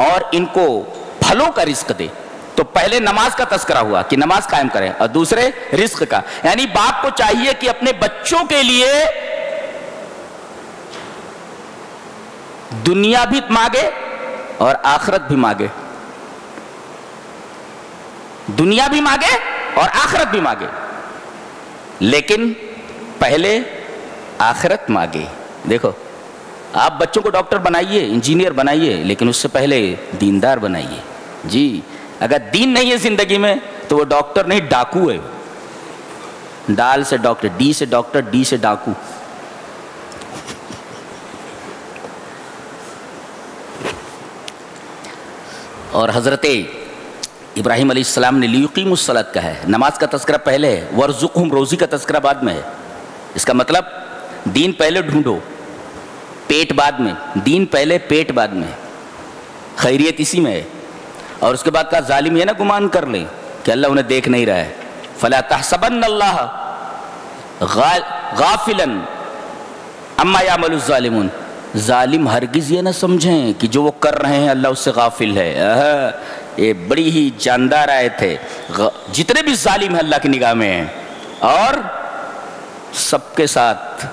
[SPEAKER 2] اور ان کو پھلوں کا رزق دے۔ تو پہلے نماز کا تذکرہ ہوا کہ نماز قائم کریں، اور دوسرے رزق کا، یعنی باپ کو چاہیے کہ اپنے بچوں کے لیے دنیا بھی مانگے اور آخرت بھی مانگے، دنیا بھی مانگے اور آخرت بھی مانگے، لیکن پہلے آخرت مانگے۔ دیکھو آپ بچوں کو ڈاکٹر بنائیے، انجینئر بنائیے، لیکن اس سے پہلے دیندار بنائیے۔ جی اگر دین نہیں ہے زندگی میں تو وہ ڈاکٹر نہیں، ڈاکو ہے۔ ڈال سے ڈاکٹر، ڈی سے ڈاکٹر، ڈی سے ڈاکو۔ اور حضرت ابراہیم علیہ السلام نے لیقیموا الصلاۃ کہا ہے، نماز کا تذکرہ پہلے ہے، وارزقہم روزی کا تذکرہ بعد میں ہے۔ اس کا مطلب دین پہلے ڈھونڈو، پیٹ بعد میں، دین پہلے پیٹ بعد میں، خیریت اسی میں ہے۔ اور اس کے بعد کہا ظالم یہ نہ گمان کر لیں کہ اللہ انہیں دیکھ نہیں رہا ہے، فلا تحسبن اللہ غافلا عما یعمل الظالمون، ظالم ہرگز یہ نہ سمجھیں کہ جو وہ کر رہے ہیں اللہ اس سے غافل ہے۔ یہ بڑی ہی جاندار آیت ہے۔ جتنے بھی ظالم ہیں اللہ کی نگاہ میں ہیں، اور سب کے ساتھ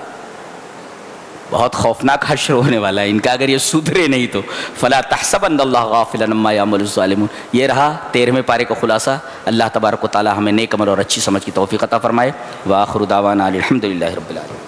[SPEAKER 2] بہت خوفناک حشر ہونے والا ہے ان کا اگر یہ سدھرے نہیں تو۔ فلا تحسبن اللہ غافلا عما یعمل الظالمون۔ یہ رہا 13ویں پارے کا خلاصہ۔ اللہ تبارک و تعالی ہمیں نیک عمل اور اچھی سمجھ کی توفیق عطا فرمائے۔ وآخر دعوانا الحمدللہ رب العالمین۔